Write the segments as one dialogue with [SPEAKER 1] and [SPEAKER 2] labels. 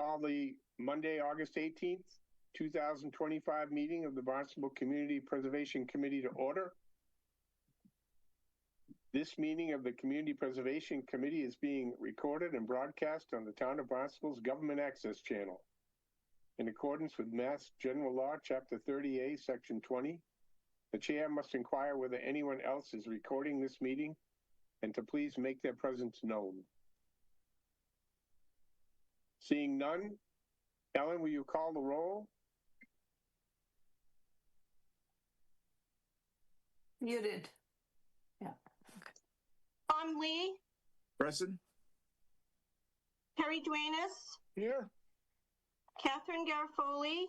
[SPEAKER 1] call the Monday, August 18th, 2025 meeting of the Barnstable Community Preservation Committee to order. This meeting of the Community Preservation Committee is being recorded and broadcast on the Town of Barnstable's Government Access Channel. In accordance with Mass General Law, Chapter 30A, Section 20, the chair must inquire whether anyone else is recording this meeting and to please make their presence known. Seeing none, Ellen, will you call the roll?
[SPEAKER 2] Muted. Yeah.
[SPEAKER 3] Okay. Tom Lee.
[SPEAKER 4] Present.
[SPEAKER 3] Terry Duenas.
[SPEAKER 1] Here.
[SPEAKER 3] Catherine Garofoli.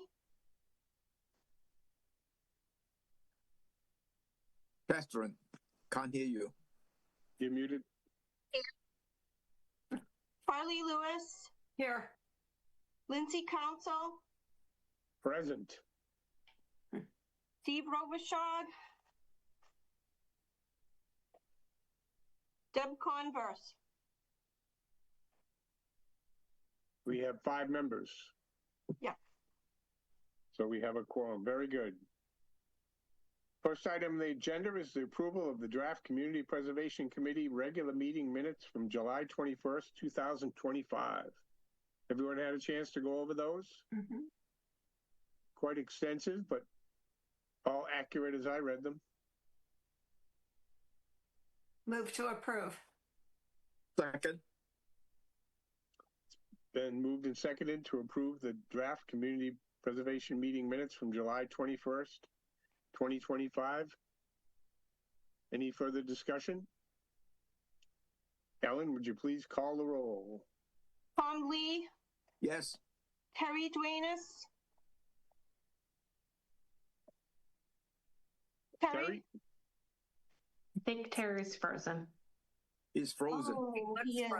[SPEAKER 4] Catherine, can't hear you.
[SPEAKER 1] You're muted.
[SPEAKER 3] Farley Lewis.
[SPEAKER 2] Here.
[SPEAKER 3] Lindsay Council.
[SPEAKER 1] Present.
[SPEAKER 3] Steve Robichaud. Deb Converse.
[SPEAKER 1] We have 5 members.
[SPEAKER 3] Yeah.
[SPEAKER 1] So we have a quorum. Very good. First item on the agenda is the approval of the draft Community Preservation Committee regular meeting minutes from July 21st, 2025. Everyone had a chance to go over those?
[SPEAKER 2] Mm-hmm.
[SPEAKER 1] Quite extensive, but all accurate as I read them.
[SPEAKER 2] Move to approve.
[SPEAKER 4] Second.
[SPEAKER 1] Been moved and seconded to approve the draft Community Preservation meeting minutes from July 21st, 2025. Any further discussion? Ellen, would you please call the roll?
[SPEAKER 3] Tom Lee.
[SPEAKER 4] Yes.
[SPEAKER 3] Terry Duenas.
[SPEAKER 1] Terry?
[SPEAKER 5] I think Terry's frozen.
[SPEAKER 4] He's frozen.
[SPEAKER 3] Oh, he is.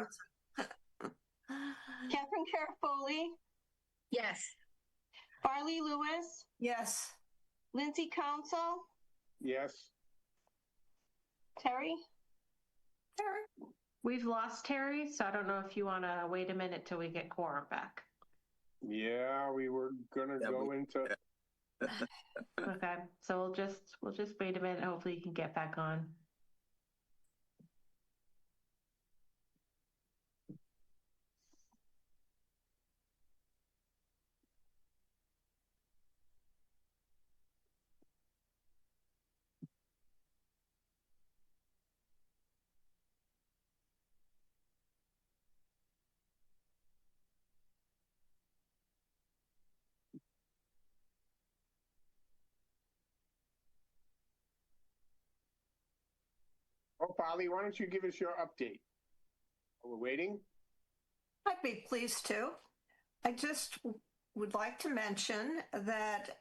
[SPEAKER 3] Catherine Garofoli.
[SPEAKER 2] Yes.
[SPEAKER 3] Farley Lewis.
[SPEAKER 2] Yes.
[SPEAKER 3] Lindsay Council.
[SPEAKER 1] Yes.
[SPEAKER 3] Terry.
[SPEAKER 2] Terry.
[SPEAKER 5] We've lost Terry, so I don't know if you want to wait a minute till we get quorum back.
[SPEAKER 1] Yeah, we were gonna go into.
[SPEAKER 5] Okay, so we'll just wait a minute. Hopefully you can get back on.
[SPEAKER 1] Oh, Polly, why don't you give us your update? We're waiting.
[SPEAKER 2] I'd be pleased to. I just would like to mention that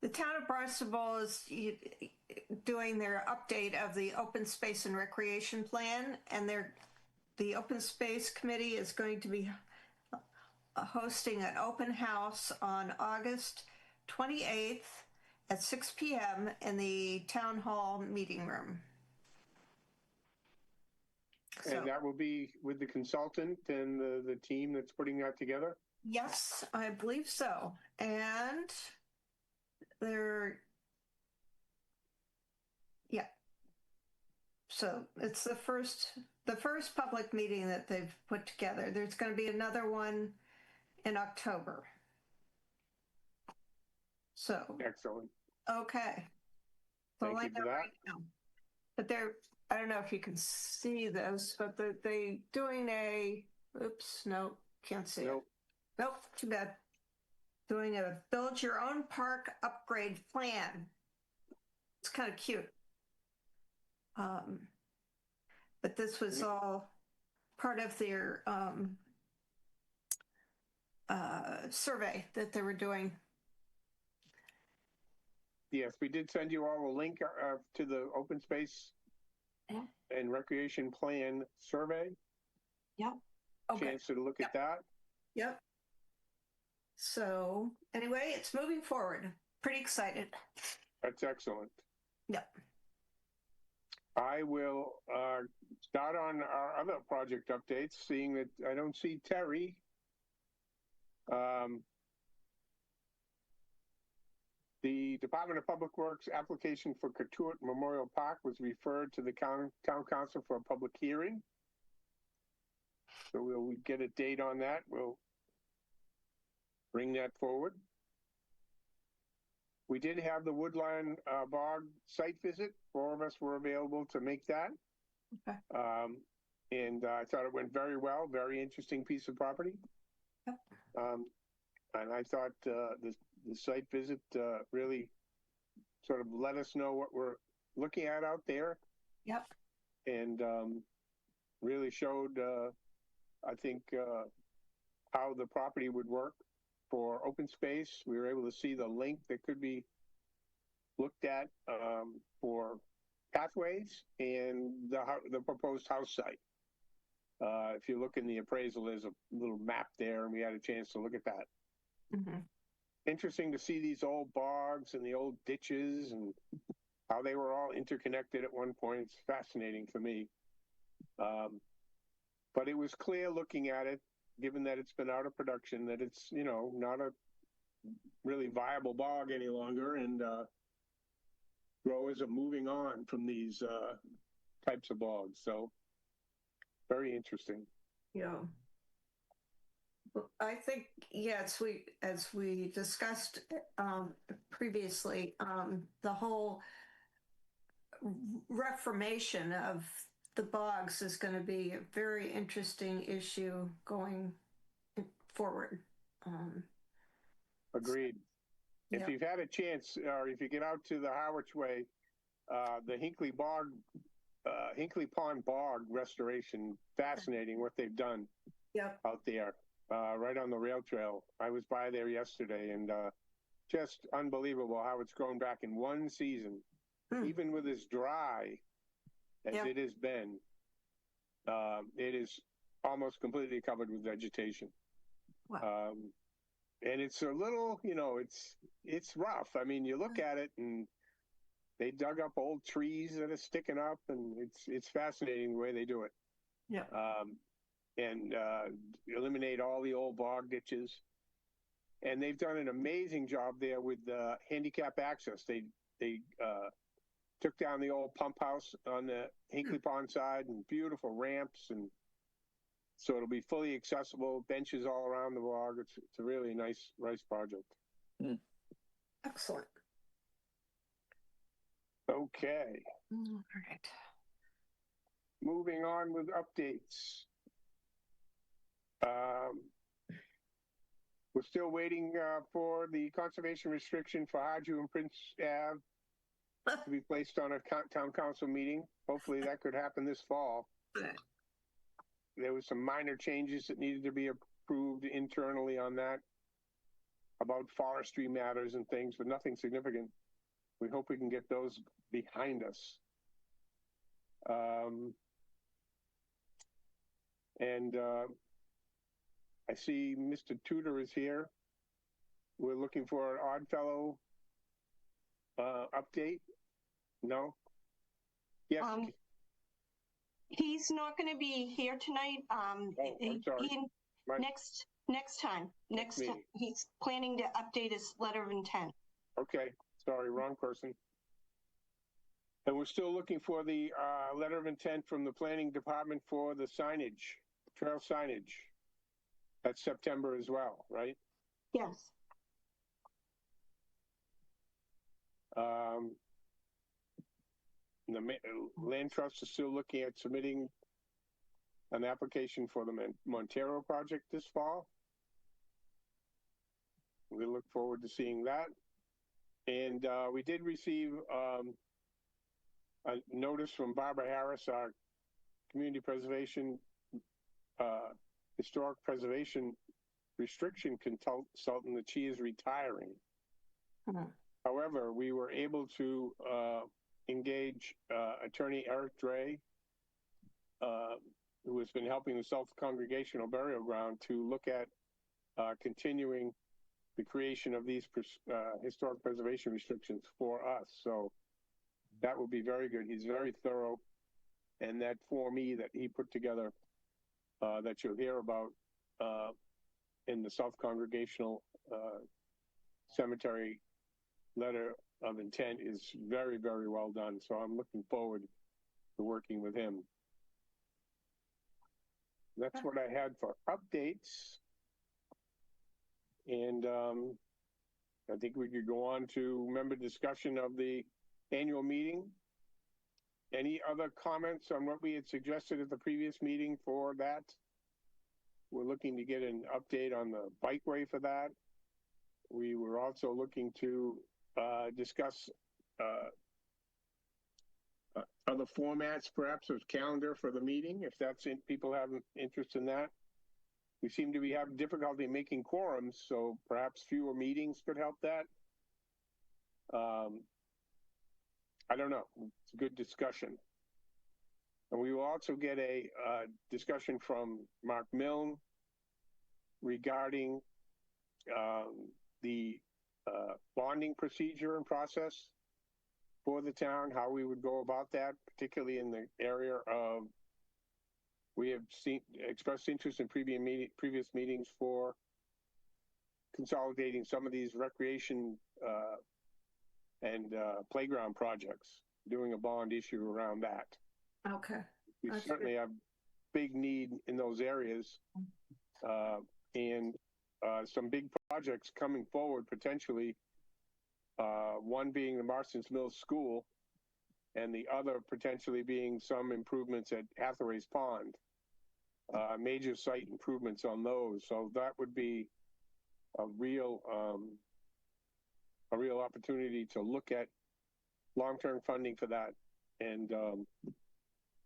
[SPEAKER 2] the town of Barnstable is doing their update of the open space and recreation plan, and the open space committee is going to be hosting an open house on August 28th at 6 p.m. in the town hall meeting room. So,
[SPEAKER 1] And that will be with the consultant and the team that's putting that together?
[SPEAKER 2] yes, I believe so. And yeah. So it's the first public meeting that they've put together. There's going to be another one in October. So,
[SPEAKER 1] Excellent.
[SPEAKER 2] okay. So
[SPEAKER 1] Thank you for that.
[SPEAKER 2] right now. But I don't know if you can see this, but they doing oops, no, can't see
[SPEAKER 1] Nope.
[SPEAKER 2] it. Nope, too bad. Doing a build your own park upgrade plan. It's kind of cute. But this was all part of their survey that they were doing.
[SPEAKER 1] Yes, we did send you all a link to the open space and recreation plan survey.
[SPEAKER 2] Yep. Okay.
[SPEAKER 1] Chance to look at that.
[SPEAKER 2] Yep. So anyway, it's moving forward. Pretty excited.
[SPEAKER 1] That's excellent.
[SPEAKER 2] Yep.
[SPEAKER 1] I will start on our other project updates, seeing that I don't see Terry. The Department of Public Works application for Cotuit Memorial Park was referred to the town council for a public hearing. So we'll get a date on that. We'll bring that forward. We did have the Woodline Bog site visit. 4 of us were available to make that.
[SPEAKER 2] Okay.
[SPEAKER 1] And I thought it went very well. Very interesting piece of property.
[SPEAKER 2] Yep.
[SPEAKER 1] And I thought the site visit really sort of let us know what we're looking at out there.
[SPEAKER 2] Yep.
[SPEAKER 1] And really showed, I think, how the property would work for open space. We were able to see the link that could be looked at for pathways and the proposed house site. If you look in the appraisal, there's a little map there, and we had a chance to look at that.
[SPEAKER 2] Mm-hmm.
[SPEAKER 1] Interesting to see these old bogs and the old ditches and how they were all interconnected at one point. It's fascinating for me. But it was clear looking at it, given that it's been out of production, that it's, you know, not a really viable bog any longer, and growers are moving on from these types of bogs. So very interesting.
[SPEAKER 2] Yeah. I think, yeah, as we discussed previously, the whole reformation of the bogs is going to be a very interesting issue going forward.
[SPEAKER 1] Agreed.
[SPEAKER 2] Yeah.
[SPEAKER 1] If you've had a chance, or if you get out to the Harwich Way, the Hinkley Pond Bog restoration, fascinating what they've done out there, right on the rail trail. I was by there yesterday, and just unbelievable how it's grown back in one season. Even with as dry as it has been, it is almost completely covered with vegetation.
[SPEAKER 2] Wow.
[SPEAKER 1] And it's a little, you know, it's rough. I mean, you look at it and they dug up old trees that are sticking up, and it's fascinating the way they do it.
[SPEAKER 2] Yeah.
[SPEAKER 1] And eliminate all the old bog ditches. And they've done an amazing job there with handicap access. They took down the old pump house on the Hinkley Pond side, and beautiful ramps, and so it'll be fully accessible, benches all around the bog. It's a really nice project.
[SPEAKER 2] Excellent.
[SPEAKER 1] Okay.
[SPEAKER 2] All right.
[SPEAKER 1] Moving on with updates. We're still waiting for the conservation restriction for Harju and Prince Ave to be placed on a town council meeting. Hopefully that could happen this fall. There was some minor changes that needed to be approved internally on that about forestry matters and things, but nothing significant. We hope we can get those behind us. I see Mr. Tudor is here. We're looking for an Oddfellow update. No? Yes.
[SPEAKER 3] He's not going to be here tonight.
[SPEAKER 1] I'm sorry.
[SPEAKER 3] Next time. He's planning to update his letter of intent.
[SPEAKER 1] Okay. Sorry, wrong person. And we're still looking for the letter of intent from the planning department for the signage, trail signage. That's September as well, right?
[SPEAKER 3] Yes.
[SPEAKER 1] The land trust is still looking at submitting an application for the Montero project this fall. We look forward to seeing that. And we did receive a notice from Barbara Harris, our community preservation, historic preservation restriction consultant, that she is retiring. However, we were able to engage attorney Eric Dray, who has been helping the South Congregational Burial Ground to look at continuing the creation of these historic preservation restrictions for us. So That would be very good. He's very thorough. And that Form E that he put together, that you'll hear about in the South Congregational Cemetery letter of intent is very, very well done. So I'm looking forward to working with him. That's what I had for updates. And I think we could go on to member discussion of the annual meeting. Any other comments on what we had suggested at the previous meeting for that? We're looking to get an update on the bikeway for that. We were also looking to discuss other formats, perhaps, of calendar for the meeting, if that's people have interest in that. We seem to be having difficulty making quorums, so perhaps fewer meetings could help that. I don't know. It's a good discussion. And we will also get a discussion from Mark Milne regarding the bonding procedure and process for the town, how we would go about that, particularly in the area of, we have expressed interest in previous meetings for consolidating some of these recreation and playground projects, doing a bond issue around that.
[SPEAKER 2] Okay.
[SPEAKER 1] We
[SPEAKER 2] That's
[SPEAKER 1] certainly
[SPEAKER 2] good.
[SPEAKER 1] have big need in those areas, and some big projects coming forward potentially, one being the Marston's Mills School, and the other potentially being some improvements at Hathaway's Pond, major site improvements on those. So that would be a real opportunity to look at long-term funding for that and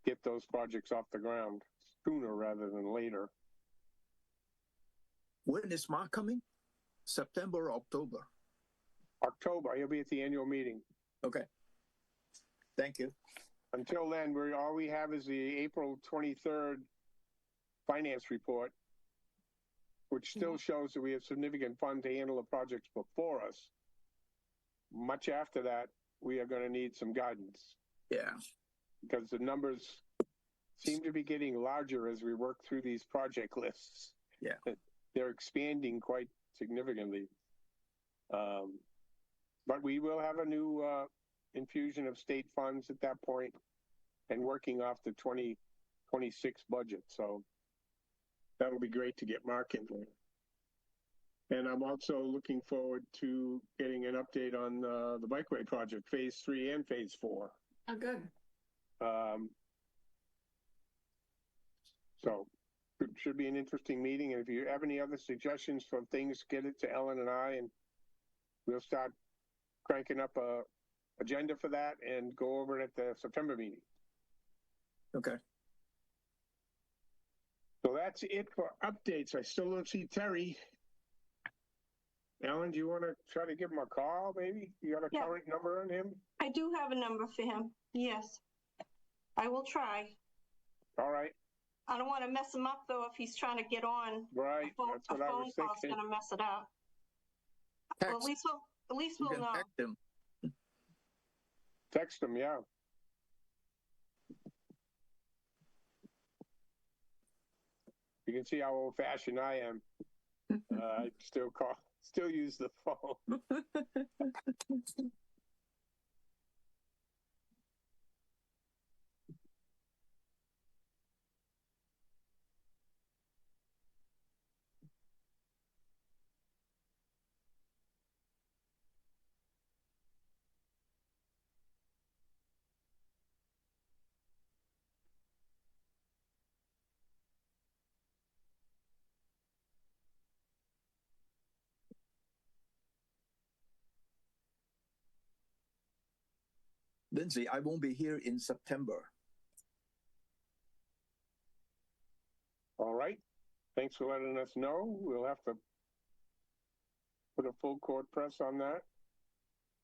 [SPEAKER 1] get those projects off the ground sooner rather than later.
[SPEAKER 4] When is Mark coming? September or October?
[SPEAKER 1] October, he'll be at the annual meeting.
[SPEAKER 4] Okay. Thank you.
[SPEAKER 1] Until then, all we have is the April 23rd finance report, which still shows that we have significant funds to handle the projects before us. Much after that, we are going to need some guidance.
[SPEAKER 4] Yeah.
[SPEAKER 1] Because the numbers seem to be getting larger as we work through these project lists.
[SPEAKER 4] Yeah.
[SPEAKER 1] They're expanding quite significantly. But we will have a new infusion of state funds at that point and working off the 2026 budget. So that'll be great to get Mark in there. And I'm also looking forward to getting an update on the Bikeway project, phase 3 and phase 4.
[SPEAKER 2] Oh, good.
[SPEAKER 1] So it should be an interesting meeting. And if you have any other suggestions for things, get it to Ellen and I, and we'll start cranking up a agenda for that and go over it at the September meeting.
[SPEAKER 4] Okay.
[SPEAKER 1] So that's it for updates. I still don't see Terry. Ellen, do you want to try to give him a call, maybe? You got a current number on him?
[SPEAKER 3] I do have a number for him. Yes. I will try.
[SPEAKER 1] All right.
[SPEAKER 3] I don't want to mess him up, though, if he's trying to get on.
[SPEAKER 1] Right. That's what I was
[SPEAKER 3] A phone call's
[SPEAKER 1] thinking.
[SPEAKER 3] going to mess it up.
[SPEAKER 4] Text.
[SPEAKER 3] Well, at least
[SPEAKER 4] You
[SPEAKER 3] we'll
[SPEAKER 4] can
[SPEAKER 3] know.
[SPEAKER 4] text him.
[SPEAKER 1] Text him, yeah. You can see how old-fashioned I am. I still use the phone.
[SPEAKER 4] Lindsay, I won't be here in September.
[SPEAKER 1] All right. Thanks for letting us know. We'll have to put a full court press on that.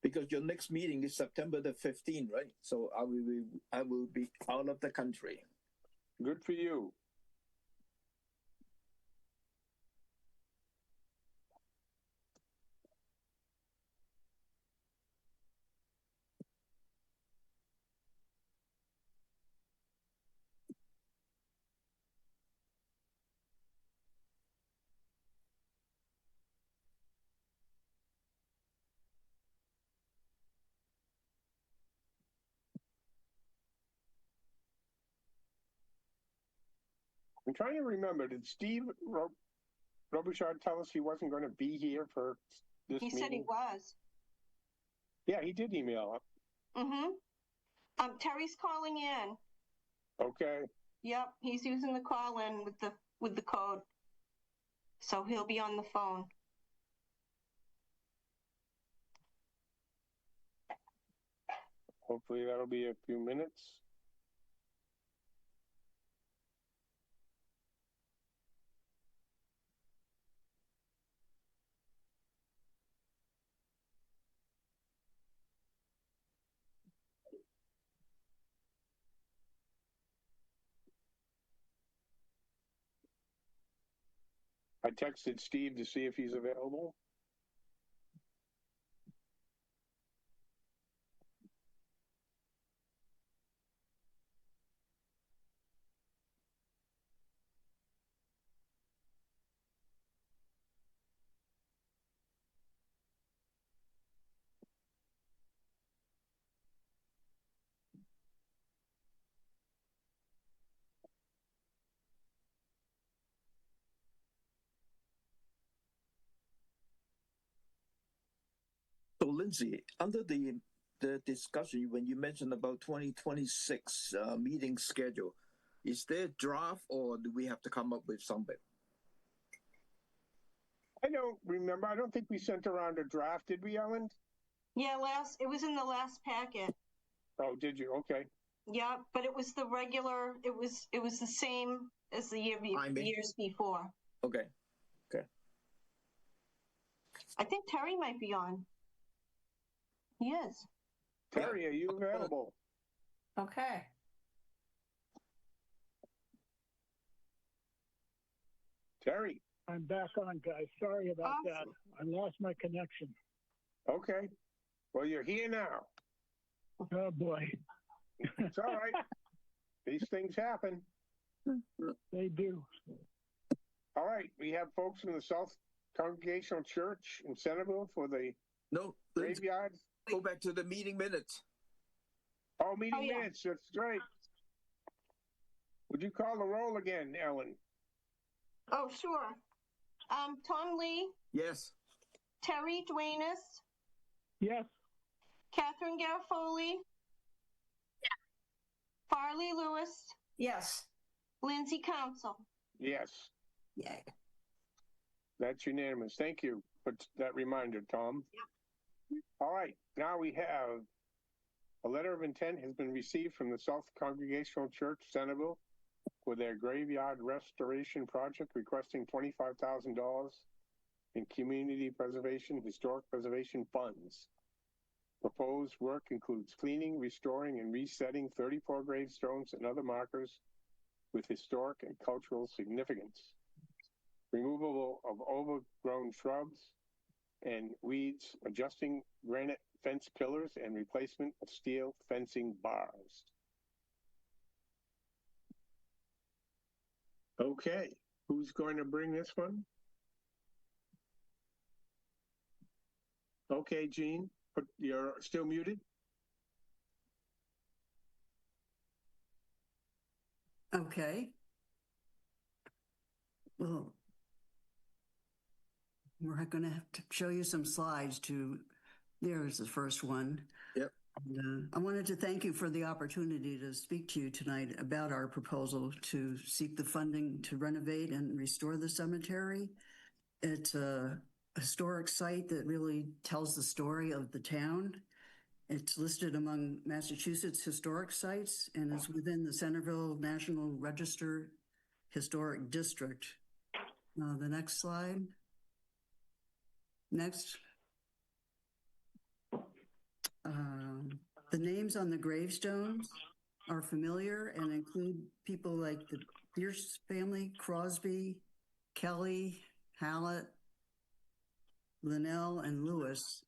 [SPEAKER 4] Because your next meeting is September the 15th, right? So I will be out of the country.
[SPEAKER 1] Good for you. I'm trying to remember, did Steve Robichaud tell us he wasn't going to be here for this
[SPEAKER 3] He
[SPEAKER 1] meeting?
[SPEAKER 3] said he was.
[SPEAKER 1] Yeah, he did email up.
[SPEAKER 3] Mm-hmm. Terry's calling in.
[SPEAKER 1] Okay.
[SPEAKER 3] Yep, he's using the call in with the code. So he'll be on the phone.
[SPEAKER 1] Hopefully that'll be a few minutes. I texted Steve to see if he's available.
[SPEAKER 4] So Lindsay, under the discussion, when you mentioned about 2026 meeting schedule, is there a draft or do we have to come up with something?
[SPEAKER 1] I don't remember. I don't think we sent around a draft, did we, Ellen?
[SPEAKER 3] Yeah, it was in the last packet.
[SPEAKER 1] Oh, did you? Okay.
[SPEAKER 3] Yeah, but it was the regular, it was the same as the years before.
[SPEAKER 4] Okay. Okay.
[SPEAKER 3] I think Terry might be on. He is.
[SPEAKER 1] Terry, are you available?
[SPEAKER 2] Okay.
[SPEAKER 1] Terry.
[SPEAKER 6] I'm back on, guys. Sorry about that. I lost my connection.
[SPEAKER 1] Okay. Well, you're here now.
[SPEAKER 6] Oh, boy.
[SPEAKER 1] It's all right. These things happen.
[SPEAKER 6] They do.
[SPEAKER 1] All right. We have folks from the South Congregational Church in Centerville for the
[SPEAKER 4] No, Lindsay,
[SPEAKER 1] graveyard.
[SPEAKER 4] go back to the meeting minutes.
[SPEAKER 1] Oh, meeting
[SPEAKER 3] yeah.
[SPEAKER 1] minutes. That's right. Would you call the roll again, Ellen?
[SPEAKER 3] Oh, sure. Tom Lee,
[SPEAKER 4] Yes.
[SPEAKER 3] Terry Duenas,
[SPEAKER 6] Yes.
[SPEAKER 3] Catherine Garofoli. Yeah. Farley Lewis,
[SPEAKER 2] Yes.
[SPEAKER 3] Lindsay Council.
[SPEAKER 1] Yes.
[SPEAKER 2] Yay.
[SPEAKER 1] That's unanimous. Thank you for that reminder, Tom.
[SPEAKER 3] Yep.
[SPEAKER 1] All right. Now we have a letter of intent has been received from the South Congregational Church, Centerville, for their graveyard restoration project, requesting $25,000 in community preservation, historic preservation funds. Proposed work includes cleaning, restoring, and resetting 34 gravestones and other markers with historic and cultural significance, removal of overgrown shrubs and weeds, adjusting granite fence pillars, and replacement of steel fencing bars. Okay, who's going to bring this one? Okay, Jean, but you're still muted?
[SPEAKER 7] Okay. Well, we're going to have to show you some slides to, there's the first one.
[SPEAKER 4] Yep.
[SPEAKER 7] And, I wanted to thank you for the opportunity to speak to you tonight about our proposal to seek the funding to renovate and restore the cemetery. It's a historic site that really tells the story of the town. It's listed among Massachusetts historic sites and is within the Centerville National Register Historic District. The next slide. Next. The names on the gravestones are familiar and include people like the Pierce family, Crosby, Kelly, Hallett, Linnell, and Lewis.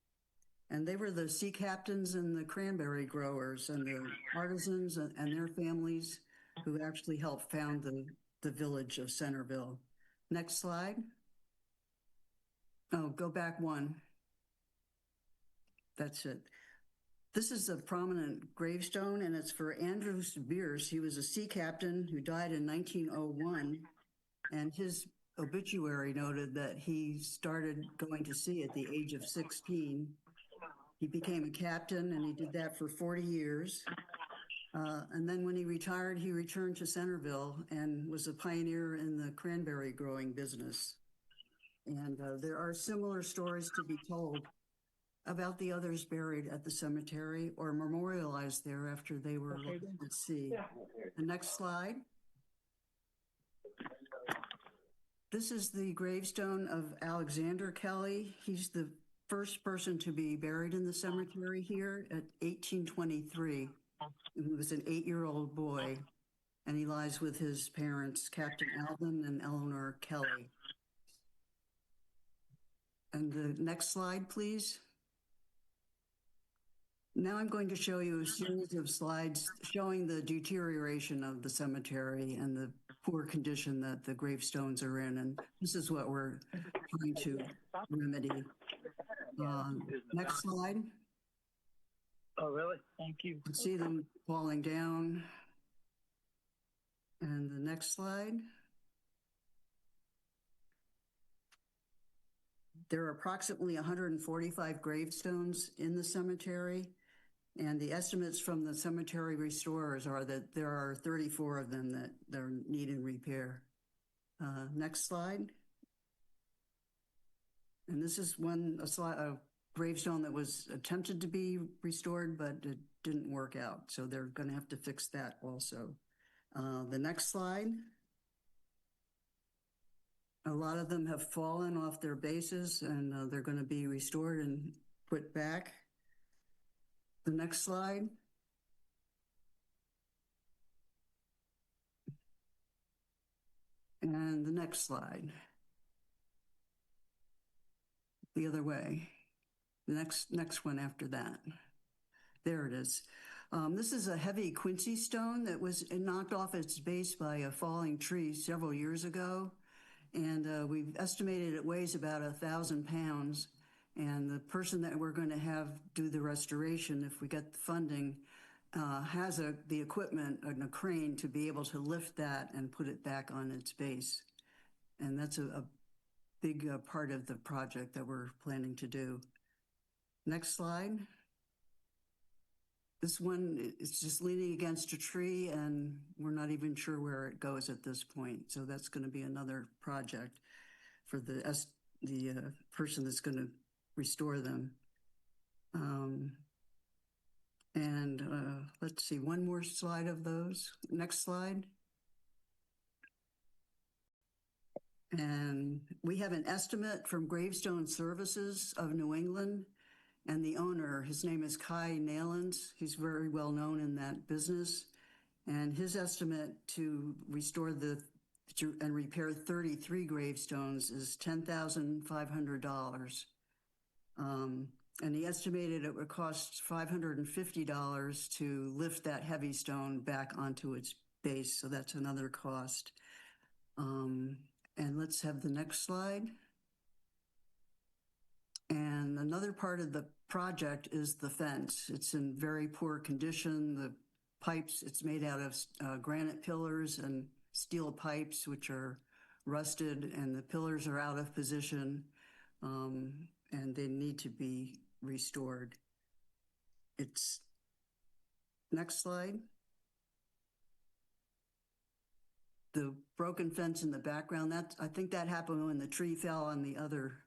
[SPEAKER 7] And they were the sea captains and the cranberry growers and the artisans and their families who actually helped found the village of Centerville. Next slide. Oh, go back one. That's it. This is a prominent gravestone, and it's for Andrew Bierce. He was a sea captain who died in 1901, and his obituary noted that he started going to sea at the age of 16. He became a captain, and he did that for 40 years. And then when he retired, he returned to Centerville and was a pioneer in the cranberry growing business. And there are similar stories to be told about the others buried at the cemetery or memorialized there after they were at sea. The next slide. This is the gravestone of Alexander Kelly. He's the first person to be buried in the cemetery here at 1823. He was an 8-year-old boy, and he lies with his parents, Captain Alvin and Eleanor Kelly. And the next slide, please. Now I'm going to show you a series of slides showing the deterioration of the cemetery and the poor condition that the gravestones are in. And this is what we're trying to remedy. Next slide.
[SPEAKER 6] Oh, really? Thank you.
[SPEAKER 7] You can see them falling down. And the next slide. There are approximately 145 gravestones in the cemetery, and the estimates from the cemetery restorers are that there are 34 of them that are needing repair. Next slide. And this is a gravestone that was attempted to be restored, but it didn't work out. So they're going to have to fix that also. The next slide. A lot of them have fallen off their bases, and they're going to be restored and put back. The next slide. And the next slide. The other way. The next one after that. There it is. This is a heavy quincy stone that was knocked off its base by a falling tree several years ago. And we've estimated it weighs about 1,000 pounds. And the person that we're going to have do the restoration, if we get the funding, has the equipment and a crane to be able to lift that and put it back on its base. And that's a big part of the project that we're planning to do. Next slide. This one is just leaning against a tree, and we're not even sure where it goes at this point. So that's going to be another project for the person that's going to restore them. Let's see, one more slide of those. Next slide. And we have an estimate from Gravestone Services of New England. And the owner, his name is Kai Nalens. He's very well known in that business. And his estimate to restore and repair 33 gravestones is $10,500. And he estimated it would cost $550 to lift that heavy stone back onto its base. So that's another cost. And let's have the next slide. And another part of the project is the fence. It's in very poor condition. The pipes, it's made out of granite pillars and steel pipes, which are rusted, and the pillars are out of position, and they need to be restored. Next slide. The broken fence in the background, I think that happened when the tree fell on the other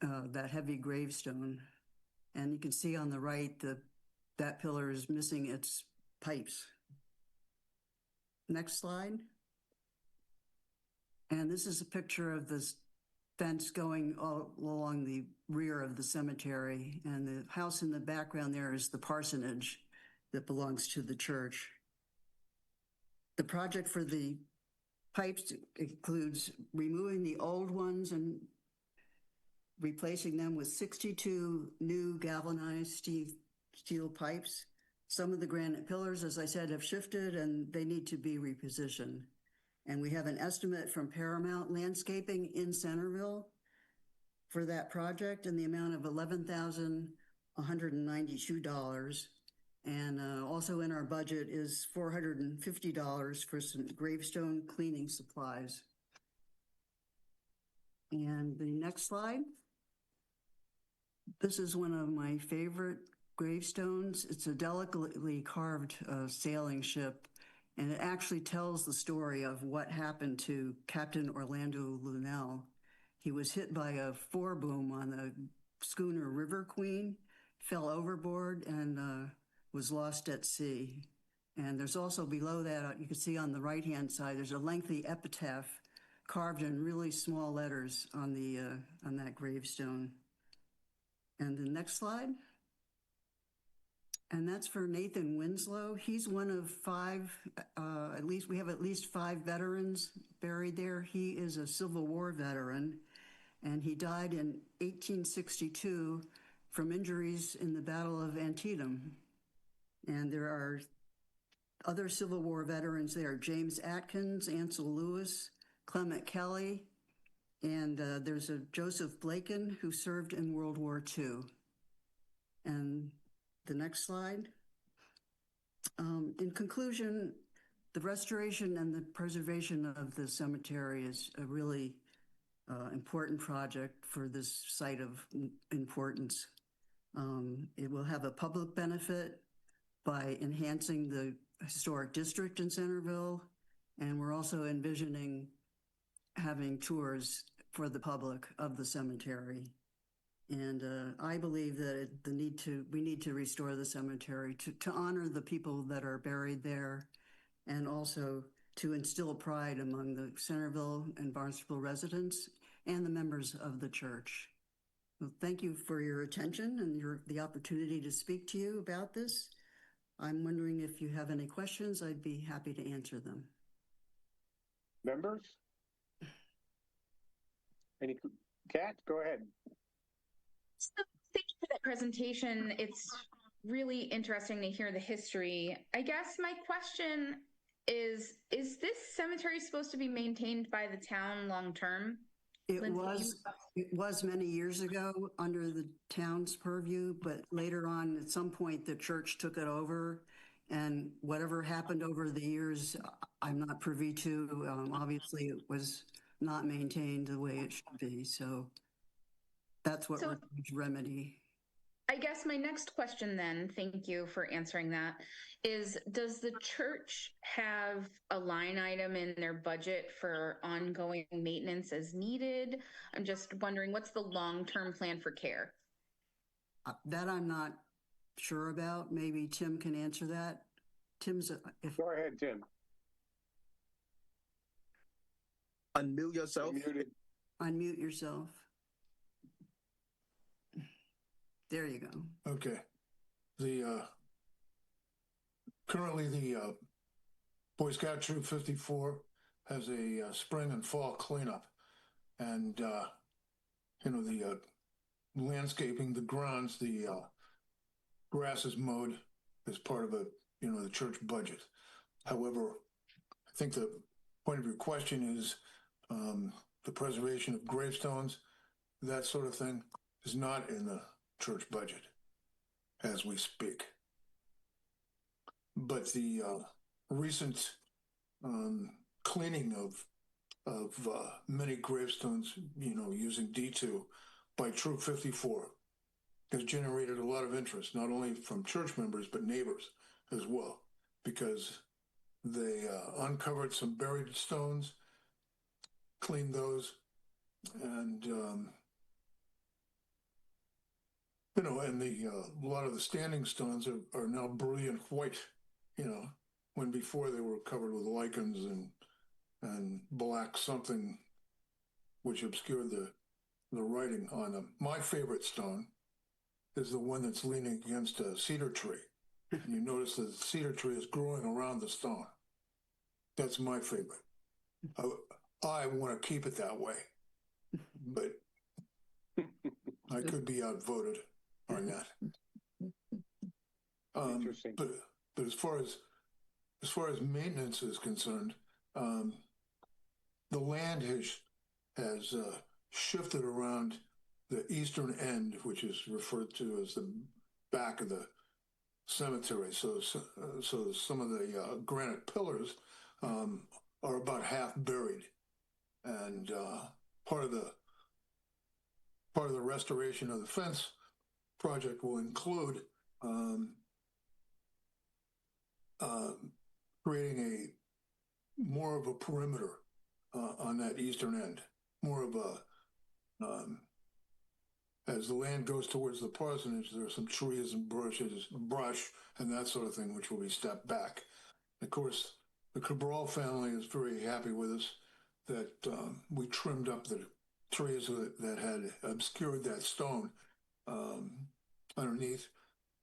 [SPEAKER 7] that heavy gravestone. And you can see on the right that pillar is missing its pipes. Next slide. And this is a picture of this fence going all along the rear of the cemetery. And the house in the background there is the parsonage that belongs to the church. The project for the pipes includes removing the old ones and replacing them with 62 new galvanized steel pipes. Some of the granite pillars, as I said, have shifted and they need to be repositioned. And we have an estimate from Paramount Landscaping in Centerville for that project in the amount of $11,100. $192. And also in our budget is $450 for some gravestone cleaning supplies. And the next slide. This is one of my favorite gravestones. It's a delicately carved sailing ship, and it actually tells the story of what happened to Captain Orlando Lunell. He was hit by a foreboom on the schooner River Queen, fell overboard, and was lost at sea. And there's also below that, you can see on the right-hand side, there's a lengthy epitaph carved in really small letters on that gravestone. And the next slide. And that's for Nathan Winslow. He's one of five, we have at least 5 veterans buried there. He is a Civil War veteran, and he died in 1862 from injuries in the Battle of Antietam. And there are other Civil War veterans there: James Atkins, Ansel Lewis, Clement Kelly, and there's a Joseph Blaken who served in World War II. And the next slide. In conclusion, the restoration and the preservation of the cemetery is a really important project for this site of importance. It will have a public benefit by enhancing the historic district in Centerville, and we're also envisioning having tours for the public of the cemetery. And I believe that we need to restore the cemetery to honor the people that are buried there, and also to instill pride among the Centerville and Barnstable residents and the members of the church. Well, thank you for your attention and the opportunity to speak to you about this. I'm wondering if you have any questions. I'd be happy to answer them.
[SPEAKER 1] Members? Kat, go ahead.
[SPEAKER 8] So thank you for that presentation. It's really interesting to hear the history. I guess my question is this cemetery supposed to be maintained by the town long term?
[SPEAKER 7] It was many years ago under the town's purview, but later on, at some point, the church took it over, and whatever happened over the years, I'm not privy to. Obviously, it was not maintained the way it should be, so that's what we're trying to remedy.
[SPEAKER 8] I guess my next question then, thank you for answering that, is does the church have a line item in their budget for ongoing maintenance as needed? I'm just wondering, what's the long-term plan for care?
[SPEAKER 7] That I'm not sure about. Maybe Tim can answer that.
[SPEAKER 1] Go ahead, Tim.
[SPEAKER 4] Unmute yourself.
[SPEAKER 7] Unmute yourself. There you go.
[SPEAKER 9] Okay. Currently the Boy Scout Troop 54 has a spring and fall cleanup, and the landscaping, the grounds, the grass is mowed as part of the church budget. However, I think the point of your question is the preservation of gravestones, that sort of thing, is not in the church budget as we speak. But the recent cleaning of many gravestones, using D2 by Troop 54 has generated a lot of interest, not only from church members, but neighbors as well, because they uncovered some buried stones, cleaned those, and and a lot of the standing stones are now brilliant white, when before they were covered with lichens and black something which obscured the writing on them. My favorite stone is the one that's leaning against a cedar tree. And you notice that the cedar tree is growing around the stone. That's my favorite. I want to keep it that way, but I could be outvoted on that.
[SPEAKER 1] Interesting.
[SPEAKER 9] But as far as maintenance is concerned, the land has shifted around the eastern end, which is referred to as the back of the cemetery. So some of the granite pillars are about half buried, and part of the restoration of the fence project will include creating a more of a perimeter on that eastern end, more of a as the land goes towards the parsonage, there are some trees and brush and that sort of thing, which will be stepped back. Of course, the Cabral family is very happy with us that we trimmed up the trees that had obscured that stone underneath.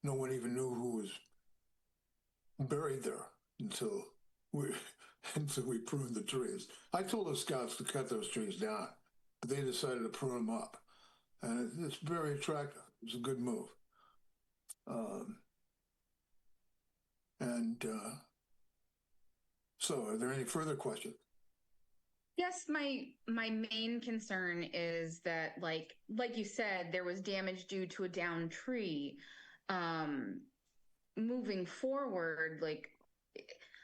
[SPEAKER 9] No one even knew who was buried there until we pruned the trees. I told the scouts to cut those trees down, but they decided to prune them up. And it's very attractive. It's a good move. So are there any further questions?
[SPEAKER 8] Yes, my main concern is that like you said, there was damage due to a downed tree. Moving forward, like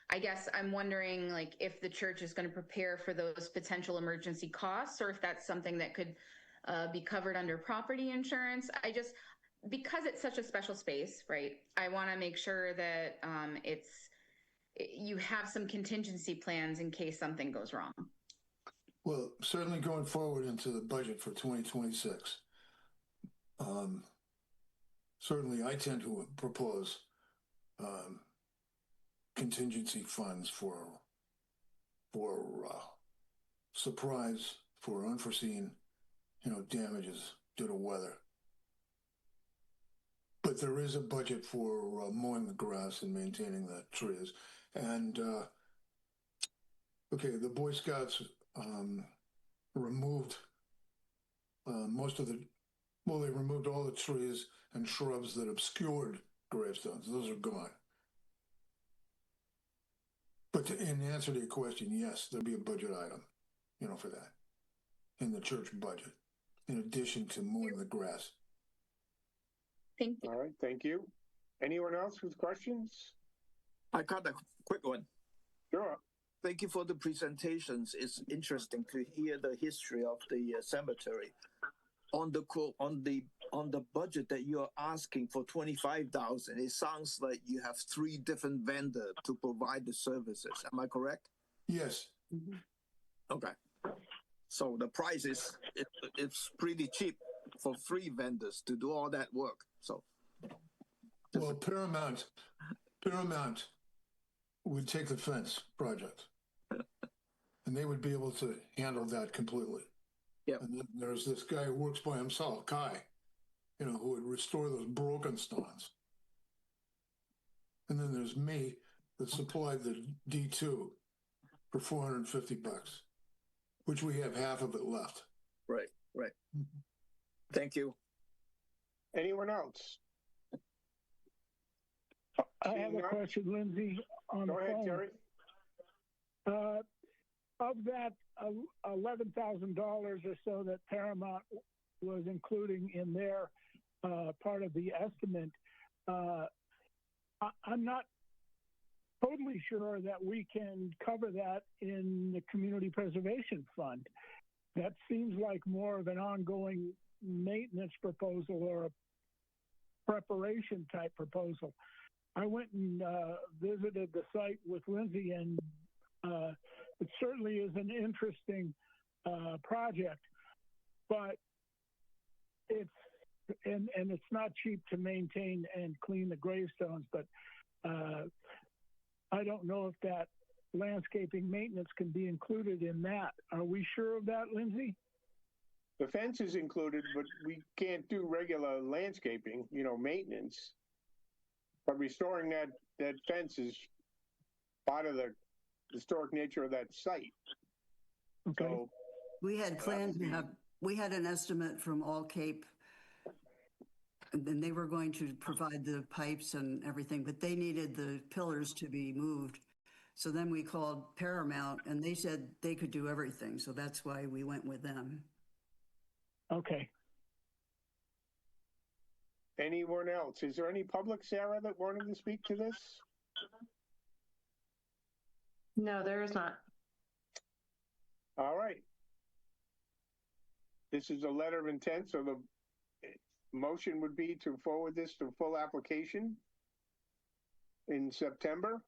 [SPEAKER 8] I guess I'm wondering like if the church is going to prepare for those potential emergency costs, or if that's something that could be covered under property insurance. Because it's such a special space, right? I want to make sure that you have some contingency plans in case something goes wrong.
[SPEAKER 9] Well, certainly going forward into the budget for 2026, certainly I tend to propose contingency funds for surprise, for unforeseen, damages due to weather. But there is a budget for mowing the grass and maintaining the trees. And okay, the Boy Scouts removed they removed all the trees and shrubs that obscured gravestones. Those are gone. But in answer to your question, yes, there'll be a budget item, for that in the church budget, in addition to mowing the grass.
[SPEAKER 8] Thank you.
[SPEAKER 1] All right, thank you. Anyone else with questions?
[SPEAKER 4] I got a quick one.
[SPEAKER 1] Sure.
[SPEAKER 4] Thank you for the presentations. It's interesting to hear the history of the cemetery. On the budget that you're asking for 25,000, it sounds like you have 3 different vendors to provide the services. Am I correct?
[SPEAKER 9] Yes.
[SPEAKER 8] Mm-hmm.
[SPEAKER 4] Okay. So the price it's pretty cheap for 3 vendors to do all that work. So.
[SPEAKER 9] Well, Paramount would take the fence project, and they would be able to handle that completely.
[SPEAKER 4] Yeah.
[SPEAKER 9] And then there's this guy who works by himself, Kai, who would restore those broken stones. And then there's me that supplied the D2 for $450, which we have half of it left.
[SPEAKER 4] Right. Thank you.
[SPEAKER 1] Anyone else?
[SPEAKER 6] I have a question, Lindsay, on the phone.
[SPEAKER 1] Go ahead, Terry.
[SPEAKER 6] Of that $11,000 or so that Paramount was including in their part of the estimate, I'm not totally sure that we can cover that in the Community Preservation Fund. That seems like more of an ongoing maintenance proposal or a preparation type proposal. I went and visited the site with Lindsay, and it certainly is an interesting project, but it's not cheap to maintain and clean the gravestones. But I don't know if that landscaping maintenance can be included in that. Are we sure of that, Lindsay?
[SPEAKER 1] The fence is included, but we can't do regular landscaping, maintenance. But restoring that fence is part of the historic nature of that site.
[SPEAKER 6] Okay.
[SPEAKER 1] So
[SPEAKER 7] We had planned to have, we had an estimate from All Cape, and then they were going to provide the pipes and everything, but they needed the pillars to be moved. So then we called Paramount, and they said they could do everything. So that's why we went with them.
[SPEAKER 6] Okay.
[SPEAKER 1] Anyone else? Is there any public, Sarah, that wanted to speak to this?
[SPEAKER 5] No, there is not.
[SPEAKER 1] All right. This is a letter of intent, so the motion would be to forward this to full application in September.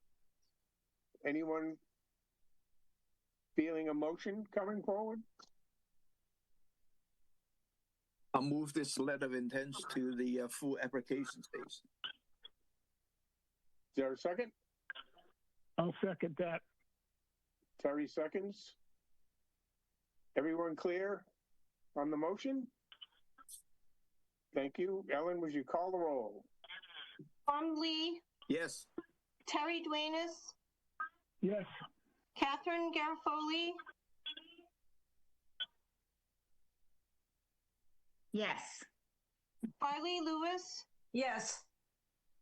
[SPEAKER 1] Anyone feeling a motion coming forward?
[SPEAKER 4] I'll move this letter of intent to the full application stage.
[SPEAKER 1] Is there a second?
[SPEAKER 6] I'll second that.
[SPEAKER 1] Terry seconds. Everyone clear on the motion? Thank you. Ellen, would you call the roll?
[SPEAKER 3] Tom Lee,
[SPEAKER 4] Yes.
[SPEAKER 3] Terry Duenas,
[SPEAKER 6] Yes.
[SPEAKER 3] Catherine Garofoli,
[SPEAKER 5] Yes.
[SPEAKER 3] Farley Lewis,
[SPEAKER 2] Yes.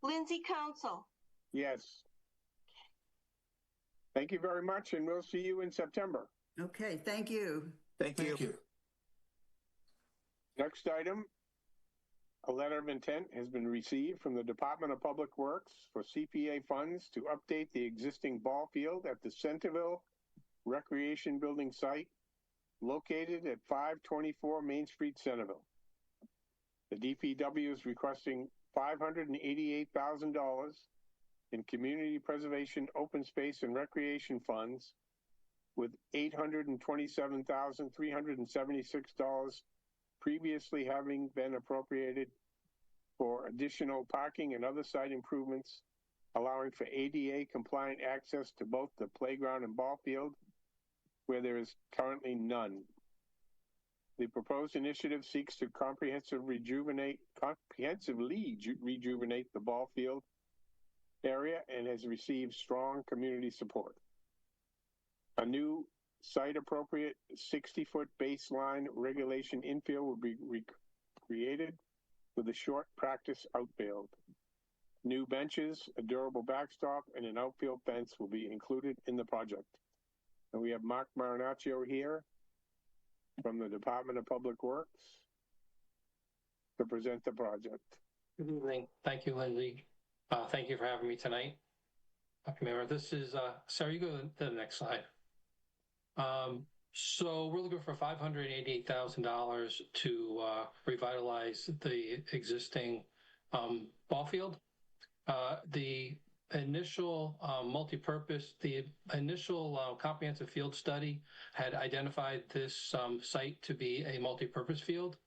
[SPEAKER 3] Lindsay Council.
[SPEAKER 1] Yes. Thank you very much, and we'll see you in September.
[SPEAKER 7] Okay, thank you.
[SPEAKER 4] Thank you.
[SPEAKER 9] Thank you.
[SPEAKER 1] Next item, a letter of intent has been received from the Department of Public Works for CPA funds to update the existing ball field at the Centerville Recreation Building site located at 524 Main Street, Centerville. The DPW is requesting $588,000 in community preservation, open space, and recreation funds, with $827,376 previously having been appropriated for additional parking and other site improvements, allowing for ADA compliant access to both the playground and ball field, where there is currently none. The proposed initiative seeks to comprehensively rejuvenate the ball field area and has received strong community support. A new site-appropriate 60-foot baseline regulation infield will be created with a short practice outfield. New benches, a durable backstop, and an outfield fence will be included in the project. And we have Mark Marinaccio here from the Department of Public Works to present the project.
[SPEAKER 10] Good evening. Thank you, Lindsay. Thank you for having me tonight. Mayor, this is, Sarah, you go to the next slide. So we're looking for $588,000 to revitalize the existing ball field. The initial comprehensive field study had identified this site to be a multi-purpose field.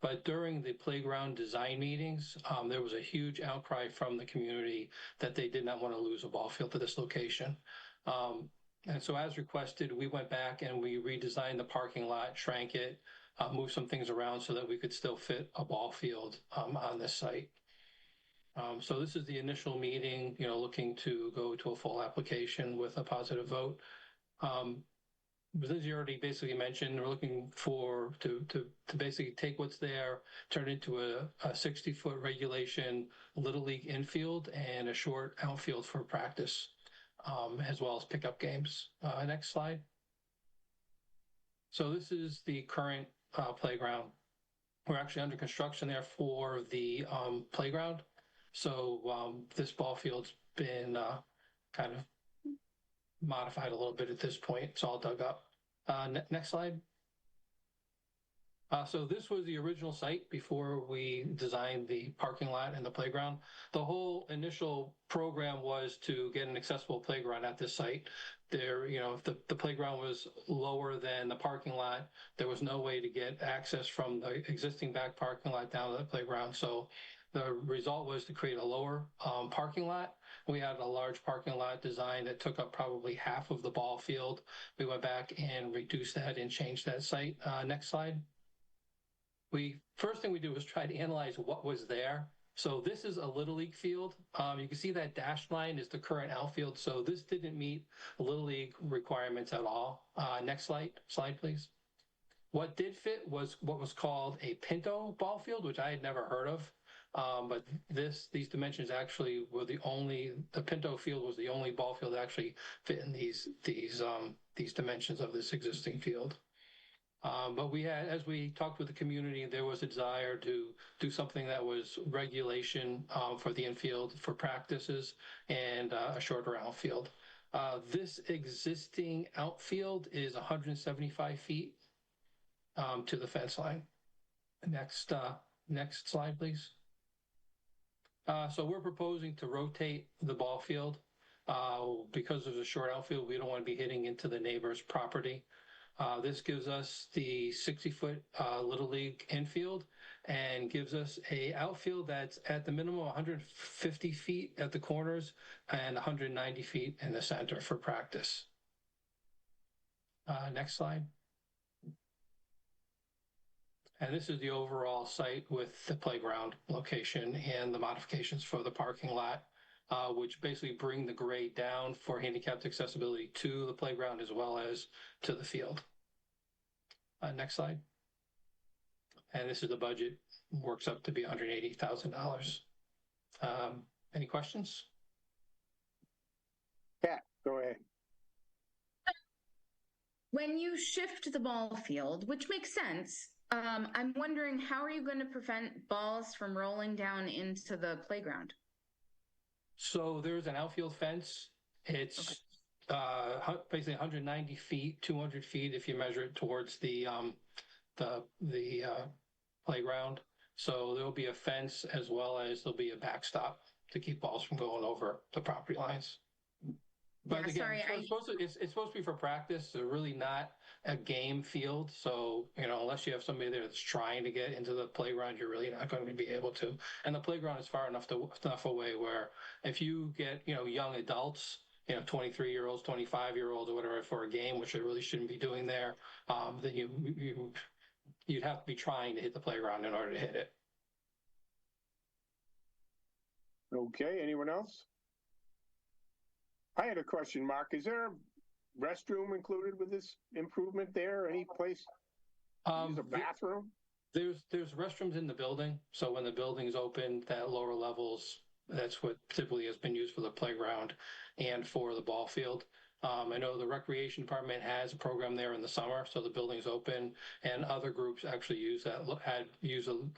[SPEAKER 10] But during the playground design meetings, there was a huge outcry from the community that they did not want to lose a ball field to this location. And so as requested, we went back and we redesigned the parking lot, shrank it, moved some things around so that we could still fit a ball field on this site. So this is the initial meeting, looking to go to a full application with a positive vote. Lindsay already basically mentioned we're looking for to basically take what's there, turn it into a 60-foot regulation Little League infield and a short outfield for practice, as well as pickup games. Next slide. So this is the current playground. We're actually under construction there for the playground. So this ball field's been kind of modified a little bit at this point. It's all dug up. Next slide. So this was the original site before we designed the parking lot and the playground. The whole initial program was to get an accessible playground at this site. There, if the playground was lower than the parking lot, there was no way to get access from the existing back parking lot down to the playground. So the result was to create a lower parking lot. We had a large parking lot design that took up probably half of the ball field. We went back and reduced that and changed that site. Next slide. First thing we did was try to analyze what was there. So this is a Little League field. You can see that dashed line is the current outfield. So this didn't meet Little League requirements at all. Next slide, please. What did fit was what was called a Pinto ball field, which I had never heard of. But these dimensions actually were the Pinto field was the only ball field that actually fit in these dimensions of this existing field. But we had, as we talked with the community, there was a desire to do something that was regulation for the infield for practices and a shorter outfield. This existing outfield is 175 feet to the fence line. Next slide, please. So we're proposing to rotate the ball field. Because there's a short outfield, we don't want to be hitting into the neighbor's property. This gives us the 60-foot Little League infield and gives us a outfield that's at the minimum 150 feet at the corners and 190 feet in the center for practice. Next slide. And this is the overall site with the playground location and the modifications for the parking lot, which basically bring the grade down for handicapped accessibility to the playground as well as to the field. Next slide. And this is the budget, works up to be $180,000. Any questions?
[SPEAKER 1] Yeah, go ahead.
[SPEAKER 8] When you shift the ball field, which makes sense, I'm wondering, how are you going to prevent balls from rolling down into the playground?
[SPEAKER 10] So there's an outfield fence. It's basically 190 feet, 200 feet if you measure it towards the playground. So there'll be a fence as well as there'll be a backstop to keep balls from going over the property lines. But
[SPEAKER 8] Yeah,
[SPEAKER 10] again,
[SPEAKER 8] sorry,
[SPEAKER 10] it's supposed to be for practice. They're really not a game field. So, unless you have somebody there that's trying to get into the playground, you're really not going to be able to. And the playground is far enough away where if you get, young adults, 23-year-olds, 25-year-olds or whatever for a game, which they really shouldn't be doing there, then you'd have to be trying to hit the playground in order to hit it.
[SPEAKER 1] Okay, anyone else? I had a question, Mark. Is there a restroom included with this improvement there? Any place to use a bathroom?
[SPEAKER 10] There's restrooms in the building. So when the building's open, that lower levels, that's what typically has been used for the playground and for the ball field. I know the recreation department has a program there in the summer, so the building's open, and other groups actually use a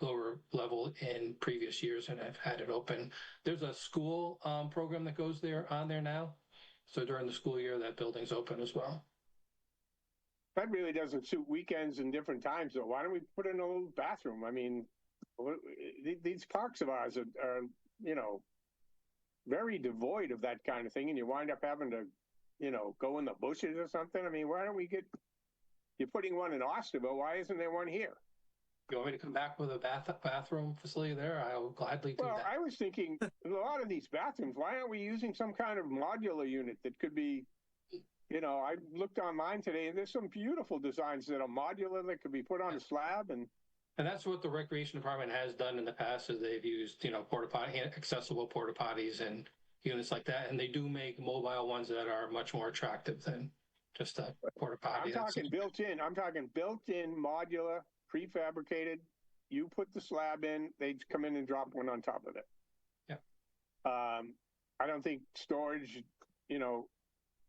[SPEAKER 10] lower level in previous years and have had it open. There's a school program that goes on there now. So during the school year, that building's open as well.
[SPEAKER 1] That really doesn't suit weekends and different times, though. Why don't we put in a little bathroom? I mean, these parks of ours are very devoid of that kind of thing, and you wind up having to, go in the bushes or something. I mean, why don't we you're putting one in Austinville, why isn't there one here?
[SPEAKER 10] You want me to come back with a bathroom facility there? I will gladly do that.
[SPEAKER 1] Well, I was thinking, a lot of these bathrooms, why aren't we using some kind of modular unit that could be, I looked online today, and there's some beautiful designs that are modular that could be put on a slab. And
[SPEAKER 10] that's what the recreation department has done in the past, is they've used, accessible porta potties and units like that. And they do make mobile ones that are much more attractive than just a porta potty.
[SPEAKER 1] I'm talking built-in modular, prefabricated. You put the slab in, they'd come in and drop one on top of it.
[SPEAKER 10] Yeah.
[SPEAKER 1] I don't think storage,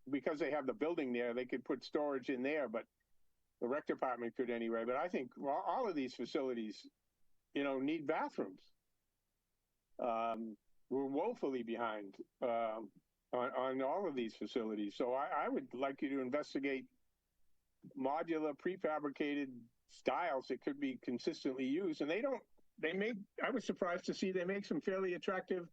[SPEAKER 1] because they have the building there, they could put storage in there, but the rec department could anyway. But I think all of these facilities, need bathrooms. We're woefully behind on all of these facilities. So I would like you to investigate modular, prefabricated styles that could be consistently used. And I was surprised to see they make some fairly attractive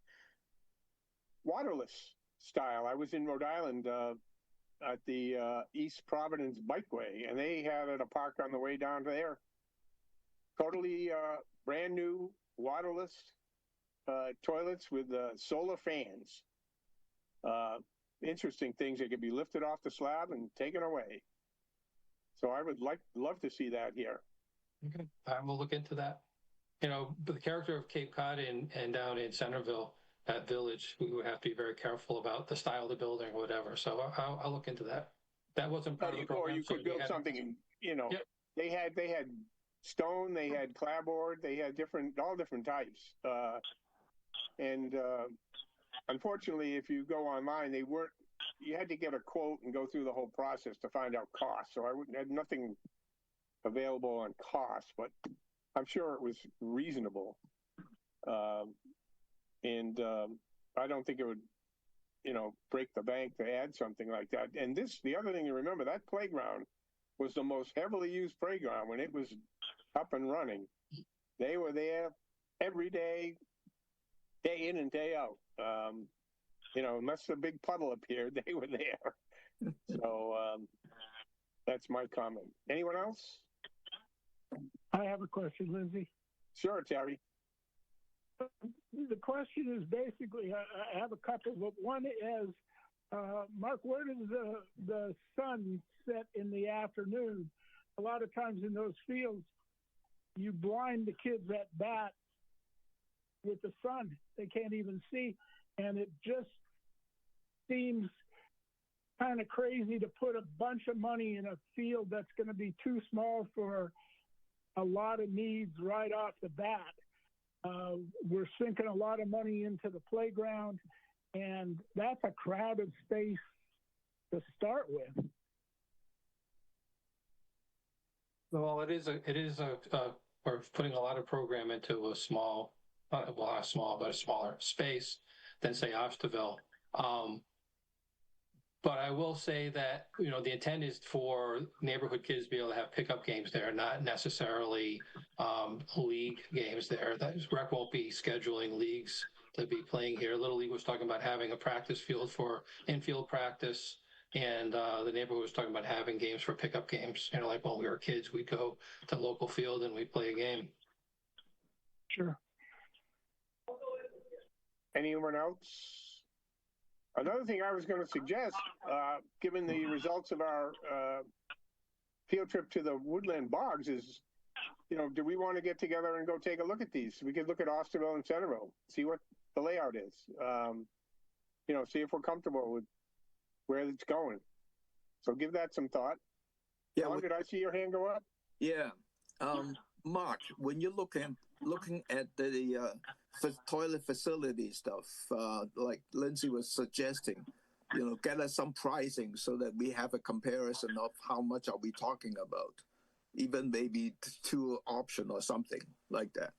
[SPEAKER 1] waterless style. I was in Rhode Island at the East Providence Bikeway, and they had at a park on the way down there, totally brand new waterless toilets with solar fans. Interesting things that could be lifted off the slab and taken away. So I would love to see that here.
[SPEAKER 10] Okay, I will look into that. But the character of Cape Cod and down in Centerville, that village, we would have to be very careful about the style of the building or whatever. So I'll look into that. That wasn't part of the program.
[SPEAKER 1] Or you could build something,
[SPEAKER 10] Yep.
[SPEAKER 1] They had stone, they had clapboard, they had all different types. And unfortunately, if you go online, you had to get a quote and go through the whole process to find out cost. So I had nothing available on cost, but I'm sure it was reasonable. I don't think it would, break the bank to add something like that. And the other thing to remember, that playground was the most heavily used playground when it was up and running. They were there every day, day in and day out. Unless the big puddle appeared, they were there. So that's my comment. Anyone else?
[SPEAKER 6] I have a question, Lindsay.
[SPEAKER 1] Sure, Terry.
[SPEAKER 6] The question is basically, I have a couple, but one is, Mark, where does the sun set in the afternoon? A lot of times in those fields, you blind the kids at bat with the sun. They can't even see. And it just seems kind of crazy to put a bunch of money in a field that's going to be too small for a lot of needs right off the bat. We're sinking a lot of money into the playground, and that's a crowded space to start with.
[SPEAKER 10] Well, we're putting a lot of program into a small, not small, but a smaller space than say Osterville. But I will say that, the intent is for neighborhood kids to be able to have pickup games there, not necessarily league games there. Rec won't be scheduling leagues to be playing here. Little League was talking about having a practice field for infield practice, and the neighborhood was talking about having games for pickup games. Like when we were kids, we'd go to local field and we'd play a game.
[SPEAKER 6] Sure.
[SPEAKER 1] Anyone else? Another thing I was going to suggest, given the results of our field trip to the Woodland Bogs, is, do we want to get together and go take a look at these? We could look at Osterville and Centerville, see what the layout is, see if we're comfortable with where it's going. So give that some thought.
[SPEAKER 4] Yeah.
[SPEAKER 1] Tom, did I see your hand go up?
[SPEAKER 4] Yeah. Mark, when you're looking at the toilet facility stuff, like Lindsay was suggesting, get us some pricing so that we have a comparison of how much are we talking about, even maybe two option or something like that.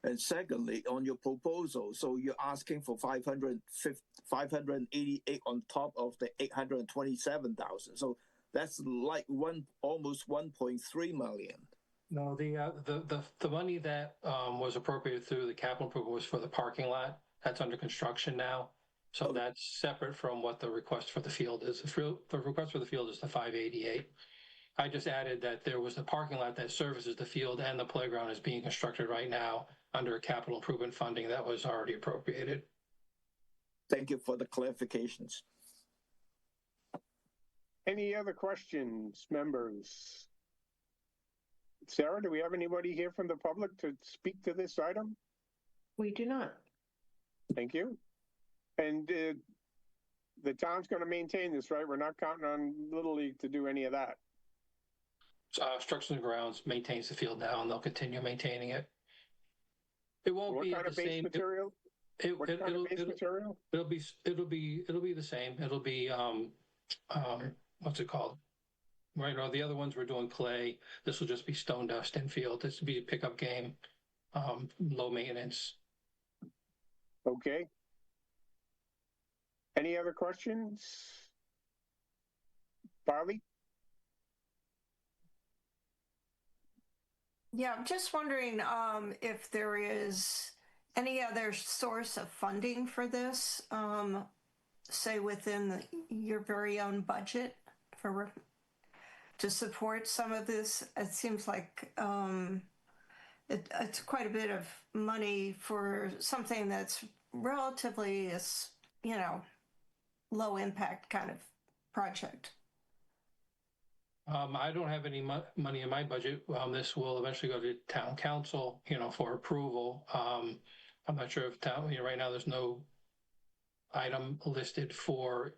[SPEAKER 4] And secondly, on your proposal, so you're asking for 588 on top of the 827,000. So that's like almost 1.3 million.
[SPEAKER 10] No, the money that was appropriated through the capital improvement was for the parking lot. That's under construction now. So that's separate from what the request for the field is. The request for the field is the 588. I just added that there was a parking lot that services the field and the playground is being constructed right now under capital improvement funding that was already appropriated.
[SPEAKER 4] Thank you for the clarifications.
[SPEAKER 1] Any other questions, members? Sarah, do we have anybody here from the public to speak to this item?
[SPEAKER 5] We do not.
[SPEAKER 1] Thank you. And the town's going to maintain this, right? We're not counting on Little League to do any of that.
[SPEAKER 10] Structures and Grounds maintains the field now, and they'll continue maintaining it. It won't be the same
[SPEAKER 1] material. What kind of base material?
[SPEAKER 10] It'll be the same. It'll be what's it called? Right, or the other ones we're doing clay. This will just be stone dust infield. This will be a pickup game, low maintenance.
[SPEAKER 1] Okay. Any other questions? Barley?
[SPEAKER 2] Yeah, I'm just wondering if there is any other source of funding for this, say within your very own budget to support some of this. It seems like it's quite a bit of money for something that's relatively, low impact kind of project.
[SPEAKER 10] I don't have any money in my budget. This will eventually go to town council, for approval. I'm not sure if right now there's no item listed for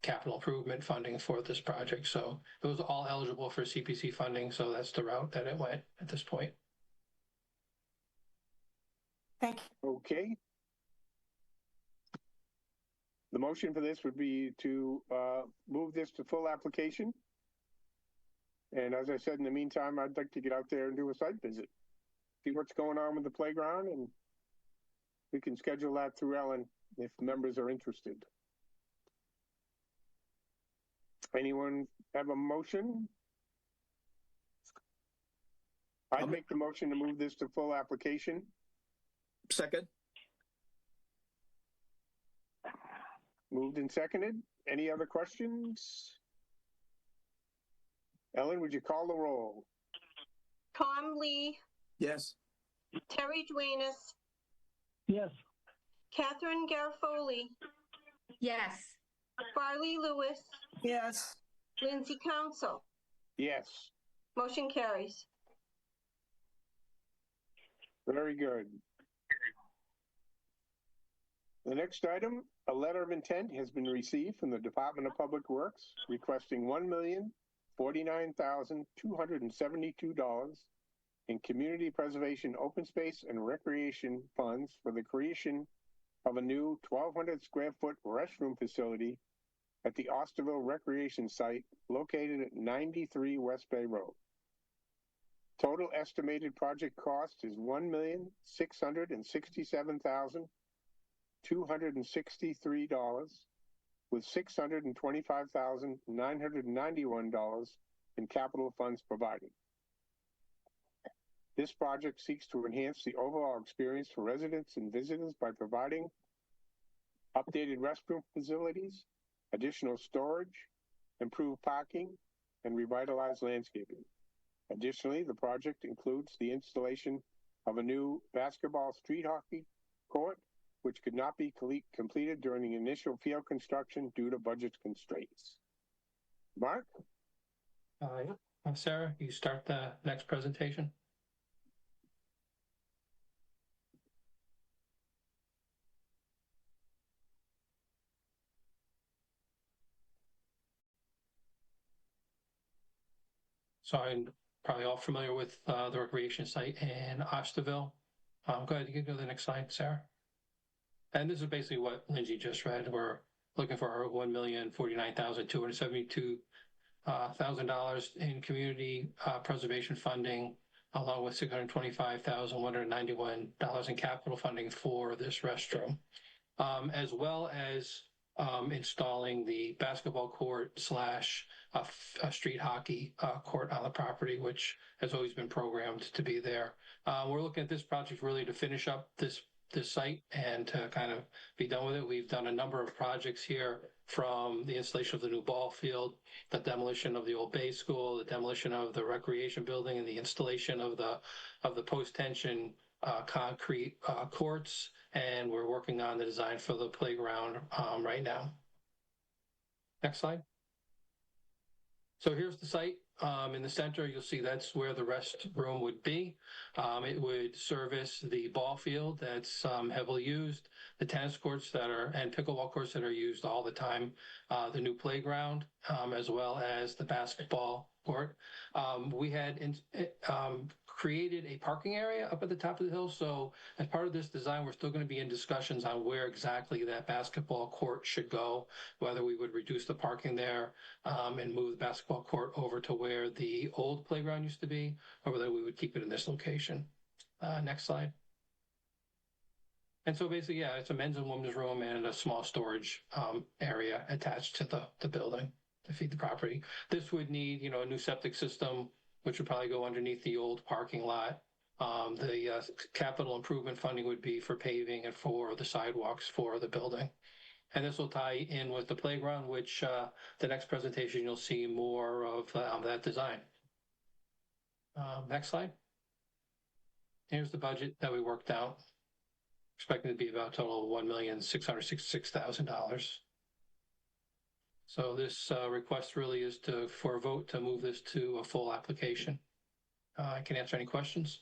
[SPEAKER 10] capital improvement funding for this project. So it was all eligible for CPC funding. So that's the route that it went at this point.
[SPEAKER 2] Thank you.
[SPEAKER 1] Okay. The motion for this would be to move this to full application. And as I said, in the meantime, I'd like to get out there and do a site visit, see what's going on with the playground, and we can schedule that through Ellen if members are interested. Anyone have a motion? I'd make the motion to move this to full application.
[SPEAKER 4] Second.
[SPEAKER 1] Moved and seconded. Any other questions? Ellen, would you call the roll?
[SPEAKER 3] Tom Lee,
[SPEAKER 4] Yes.
[SPEAKER 3] Terry Duenas,
[SPEAKER 6] Yes.
[SPEAKER 3] Catherine Garofoli,
[SPEAKER 8] Yes.
[SPEAKER 3] Farley Lewis,
[SPEAKER 2] Yes.
[SPEAKER 3] Lindsay Council.
[SPEAKER 1] Yes.
[SPEAKER 3] Motion carries.
[SPEAKER 1] Very good. The next item, a letter of intent has been received from the Department of Public Works requesting $1,049,272 in community preservation, open space, and recreation funds for the creation of a new 1,200 square foot restroom facility at the Osterville Recreation Site located at 93 West Bay Road. Total estimated project cost is $1,667,263, with $625,991 in capital funds provided. This project seeks to enhance the overall experience for residents and visitors by providing updated restroom facilities, additional storage, improved parking, and revitalized landscaping. Additionally, the project includes the installation of a new basketball street hockey court, which could not be completed during the initial field construction due to budget constraints. Mark?
[SPEAKER 10] Yeah. Sarah, you start the next presentation. So I'm probably all familiar with the recreation site in Osterville. Go ahead, you can go to the next slide, Sarah. And this is basically what Lindsay just read. We're looking for our $1,499,272 in community preservation funding, along with $625,191 in capital funding for this restroom, as well as installing the basketball court / a street hockey court on the property, which has always been programmed to be there. We're looking at this project really to finish up this site and to kind of be done with it. We've done a number of projects here, from the installation of the new ball field, the demolition of the old Bay School, the demolition of the recreation building, and the installation of the post-tension concrete courts, and we're working on the design for the playground right now. Next slide. So here's the site. In the center, you'll see that's where the restroom would be. It would service the ball field that's heavily used, the tennis courts and pickleball courts that are used all the time, the new playground, as well as the basketball court. We had created a parking area up at the top of the hill. So as part of this design, we're still going to be in discussions on where exactly that basketball court should go, whether we would reduce the parking there and move the basketball court over to where the old playground used to be, or whether we would keep it in this location. Next slide. And so basically, yeah, it's a men's and women's room and a small storage area attached to the building to feed the property. This would need, a new septic system, which would probably go underneath the old parking lot. The capital improvement funding would be for paving and for the sidewalks for the building. And this will tie in with the playground, which the next presentation, you'll see more of that design. Next slide. Here's the budget that we worked out. Expecting to be about a total of $1,666,000. So this request really is for a vote to move this to a full application. I can answer any questions.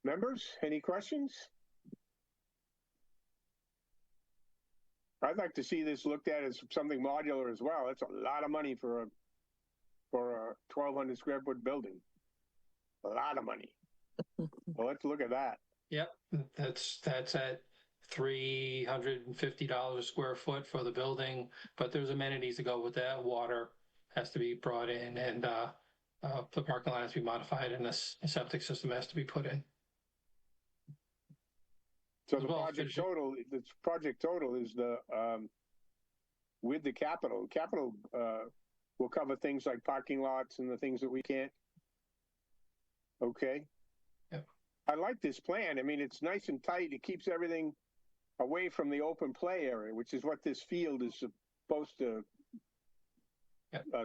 [SPEAKER 1] Members, any questions? I'd like to see this looked at as something modular as well. That's a lot of money for a 1,200 square foot building. A lot of money. Well, let's look at that.
[SPEAKER 10] Yep, that's at $350 a square foot for the building, but there's amenities to go with that: water, has to be brought in, and the parking lot has to be modified, and a septic system has to be put in.
[SPEAKER 1] So the project total is the with the capital. Capital will cover things like parking lots and the things that we can't. Okay.
[SPEAKER 10] Yep.
[SPEAKER 1] I like this plan. I mean, it's nice and tight. It keeps everything away from the open play area, which is what this field is supposed to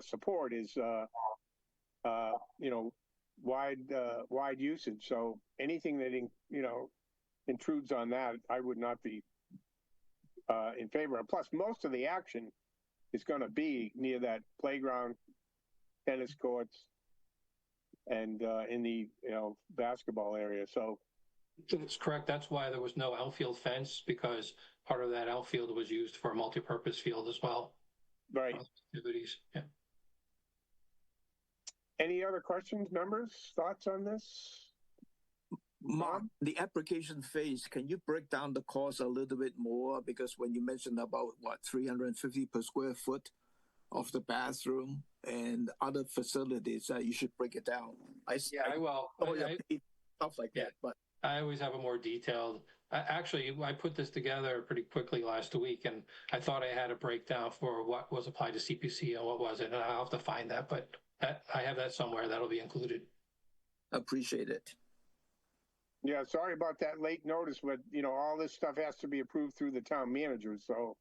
[SPEAKER 1] support. Is you know, wide usage. So anything that intrudes on that, I would not be in favor of. Plus, most of the action is going to be near that playground, tennis courts, and in the basketball area. So
[SPEAKER 10] that's correct. That's why there was no outfield fence, because part of that outfield was used for a multi-purpose field as well.
[SPEAKER 1] Right.
[SPEAKER 10] Activities. Yeah.
[SPEAKER 1] Any other questions, members? Thoughts on this?
[SPEAKER 4] Mark, the application phase, can you break down the cost a little bit more? Because when you mentioned about what, 350 per square foot of the bathroom and other facilities, you should break it down.
[SPEAKER 10] I will.
[SPEAKER 4] Stuff like that, but
[SPEAKER 10] I always have a more detailed. Actually, I put this together pretty quickly last week, and I thought I had a breakdown for what was applied to CPC and what wasn't, and I'll have to find that, but I have that somewhere. That'll be included.
[SPEAKER 4] Appreciate it.
[SPEAKER 1] Yeah, sorry about that late notice, but all this stuff has to be approved through the town manager. So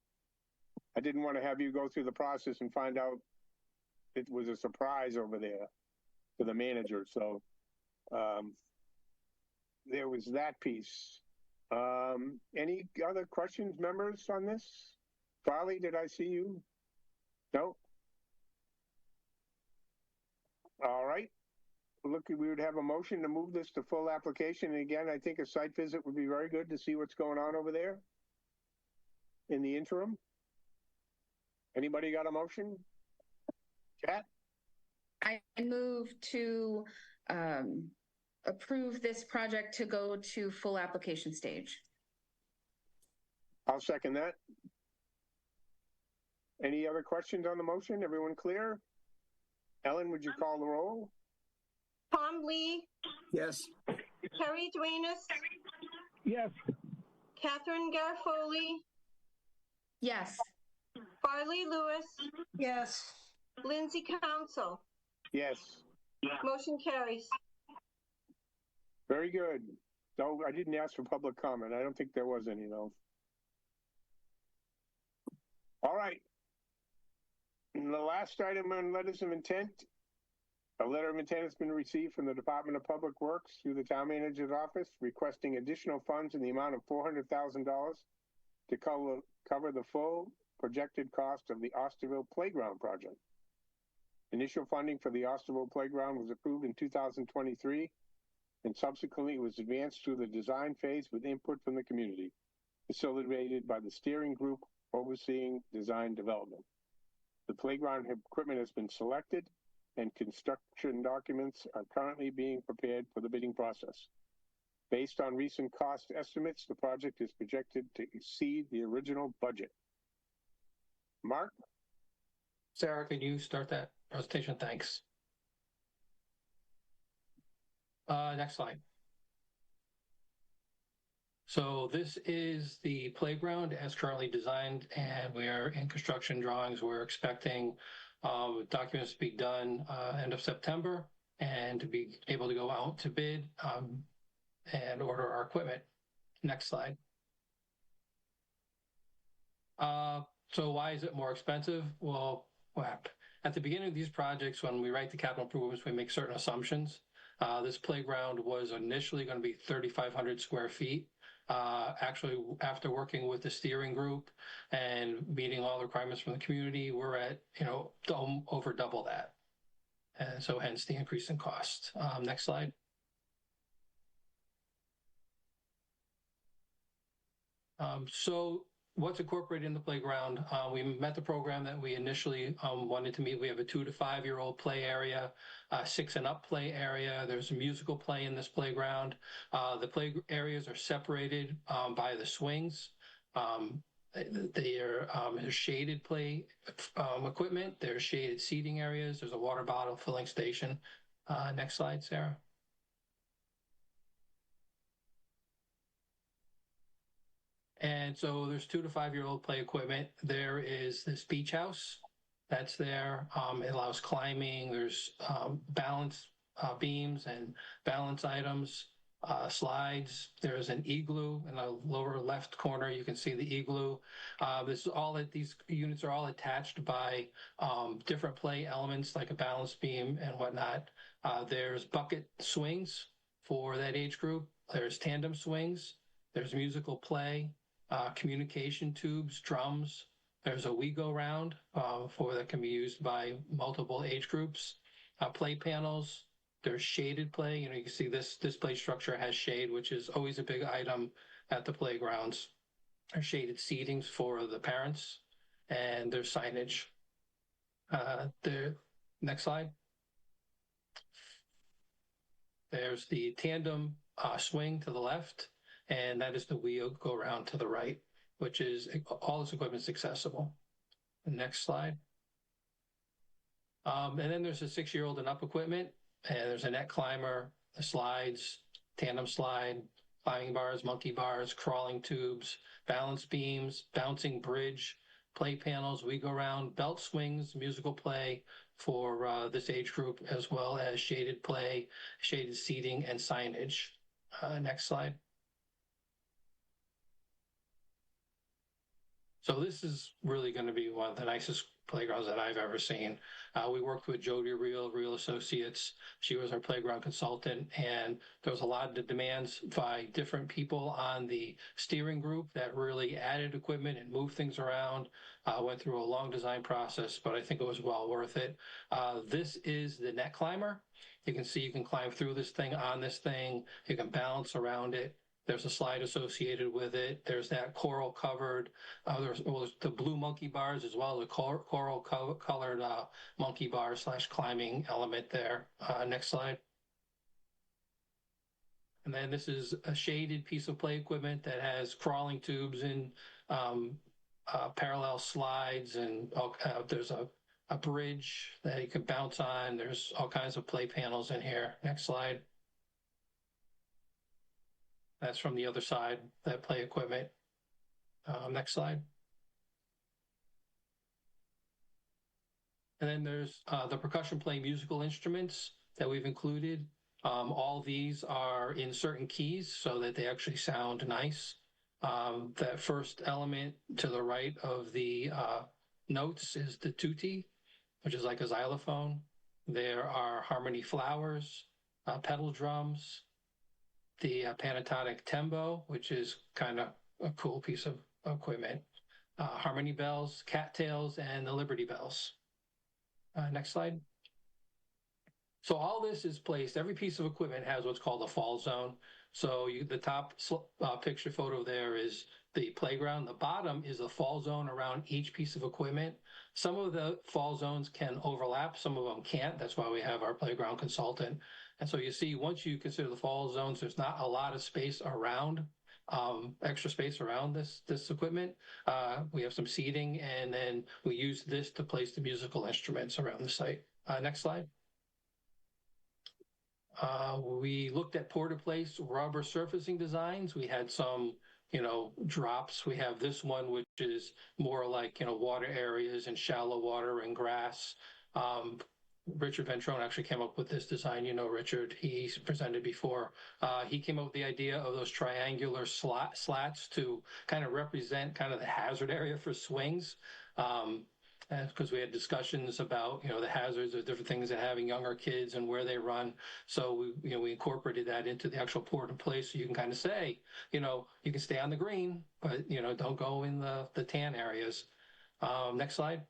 [SPEAKER 1] I didn't want to have you go through the process and find out it was a surprise over there to the manager. So there was that piece. Any other questions, members, on this? Farley, did I see you? No? All right. Look, we would have a motion to move this to full application. And again, I think a site visit would be very good to see what's going on over there in the interim. Anybody got a motion? Chat?
[SPEAKER 8] I move to approve this project to go to full application stage.
[SPEAKER 1] I'll second that. Any other questions on the motion? Everyone clear? Ellen, would you call the roll?
[SPEAKER 3] Tom Lee,
[SPEAKER 4] Yes.
[SPEAKER 3] Terry Duenas,
[SPEAKER 6] Yes.
[SPEAKER 3] Catherine Garofoli,
[SPEAKER 8] Yes.
[SPEAKER 3] Farley Lewis,
[SPEAKER 2] Yes.
[SPEAKER 3] Lindsay Council.
[SPEAKER 1] Yes.
[SPEAKER 3] Motion carries.
[SPEAKER 1] Very good. No, I didn't ask for public comment. I don't think there was any, though. All right. And the last item on letters of intent. A letter of intent has been received from the Department of Public Works through the Town Manager's Office requesting additional funds in the amount of $400,000 to cover the full projected cost of the Osterville Playground project. Initial funding for the Osterville Playground was approved in 2023, and subsequently it was advanced through the design phase with input from the community, facilitated by the steering group overseeing design development. The playground equipment has been selected, and construction documents are currently being prepared for the bidding process. Based on recent cost estimates, the project is projected to exceed the original budget. Mark?
[SPEAKER 10] Sarah, can you start that presentation? Thanks. Next slide. So this is the playground as currently designed, and we are in construction drawings. We're expecting documents to be done end of September and to be able to go out to bid and order our equipment. Next slide. So why is it more expensive? Well, at the beginning of these projects, when we write the capital improvements, we make certain assumptions. This playground was initially going to be 3,500 square feet. Actually, after working with the steering group and meeting all the requirements from the community, we're at, over double that. And so hence the increase in cost. Next slide. So what's incorporated in the playground? We met the program that we initially wanted to meet. We have a 2 to 5 year old play area, 6 and up play area. There's a musical play in this playground. The play areas are separated by the swings. There's shaded play equipment. There's shaded seating areas. There's a water bottle filling station. Next slide, Sarah. And so there's 2 to 5 year old play equipment. There is this beach house that's there. It allows climbing. There's balance beams and balance items, slides. There's an igloo in the lower left corner. You can see the igloo. This is all that these units are all attached by different play elements like a balance beam and whatnot. There's bucket swings for that age group. There's tandem swings. There's musical play. Communication tubes, drums. There's a We Go Round for that can be used by multiple age groups. Play panels. There's shaded play. You can see this play structure has shade, which is always a big item at the playgrounds. There's shaded seatings for the parents, and there's signage. Next slide. There's the tandem swing to the left, and that is the We Go Round to the right, which is all this equipment is accessible. Next slide. And then there's a 6-year-old and up equipment, and there's a net climber, the slides, tandem slide, climbing bars, monkey bars, crawling tubes, balance beams, bouncing bridge, play panels, We Go Round, belt swings, musical play for this age group, as well as shaded play, shaded seating, and signage. Next slide. So this is really going to be one of the nicest playgrounds that I've ever seen. We worked with Jody Real Associates. She was our playground consultant, and there was a lot of demands by different people on the steering group that really added equipment and moved things around. Went through a long design process, but I think it was well worth it. This is the net climber. You can see you can climb through this thing, on this thing. You can balance around it. There's a slide associated with it. There's that coral covered, there's the blue monkey bars as well, the coral colored monkey bar / climbing element there. Next slide. And then this is a shaded piece of play equipment that has crawling tubes and parallel slides, and there's a bridge that you can bounce on. There's all kinds of play panels in here. Next slide. That's from the other side, that play equipment. Next slide. And then there's the percussion play musical instruments that we've included. All these are in certain keys so that they actually sound nice. That first element to the right of the notes is the tutti, which is like a xylophone. There are harmony flowers, pedal drums, the pentatonic tembo, which is kind of a cool piece of equipment, harmony bells, cattails, and the Liberty Bells. Next slide. So all this is placed, every piece of equipment has what's called a fall zone. So the top picture photo there is the playground. The bottom is a fall zone around each piece of equipment. Some of the fall zones can overlap, some of them can't. That's why we have our playground consultant. And so you see, once you consider the fall zones, there's not a lot of space around, extra space around this equipment. We have some seating, and then we use this to place the musical instruments around the site. Next slide. We looked at pour-to-place rubber surfacing designs. We had some, drops. We have this one, which is more like, water areas and shallow water and grass. Richard Ventrone actually came up with this design. Richard, he's presented before. He came up with the idea of those triangular slats to kind of represent kind of the hazard area for swings. Because we had discussions about, the hazards of different things and having younger kids and where they run. So we incorporated that into the actual pour-to-place. So you can kind of say, you can stay on the green, but, don't go in the tan areas. Next slide.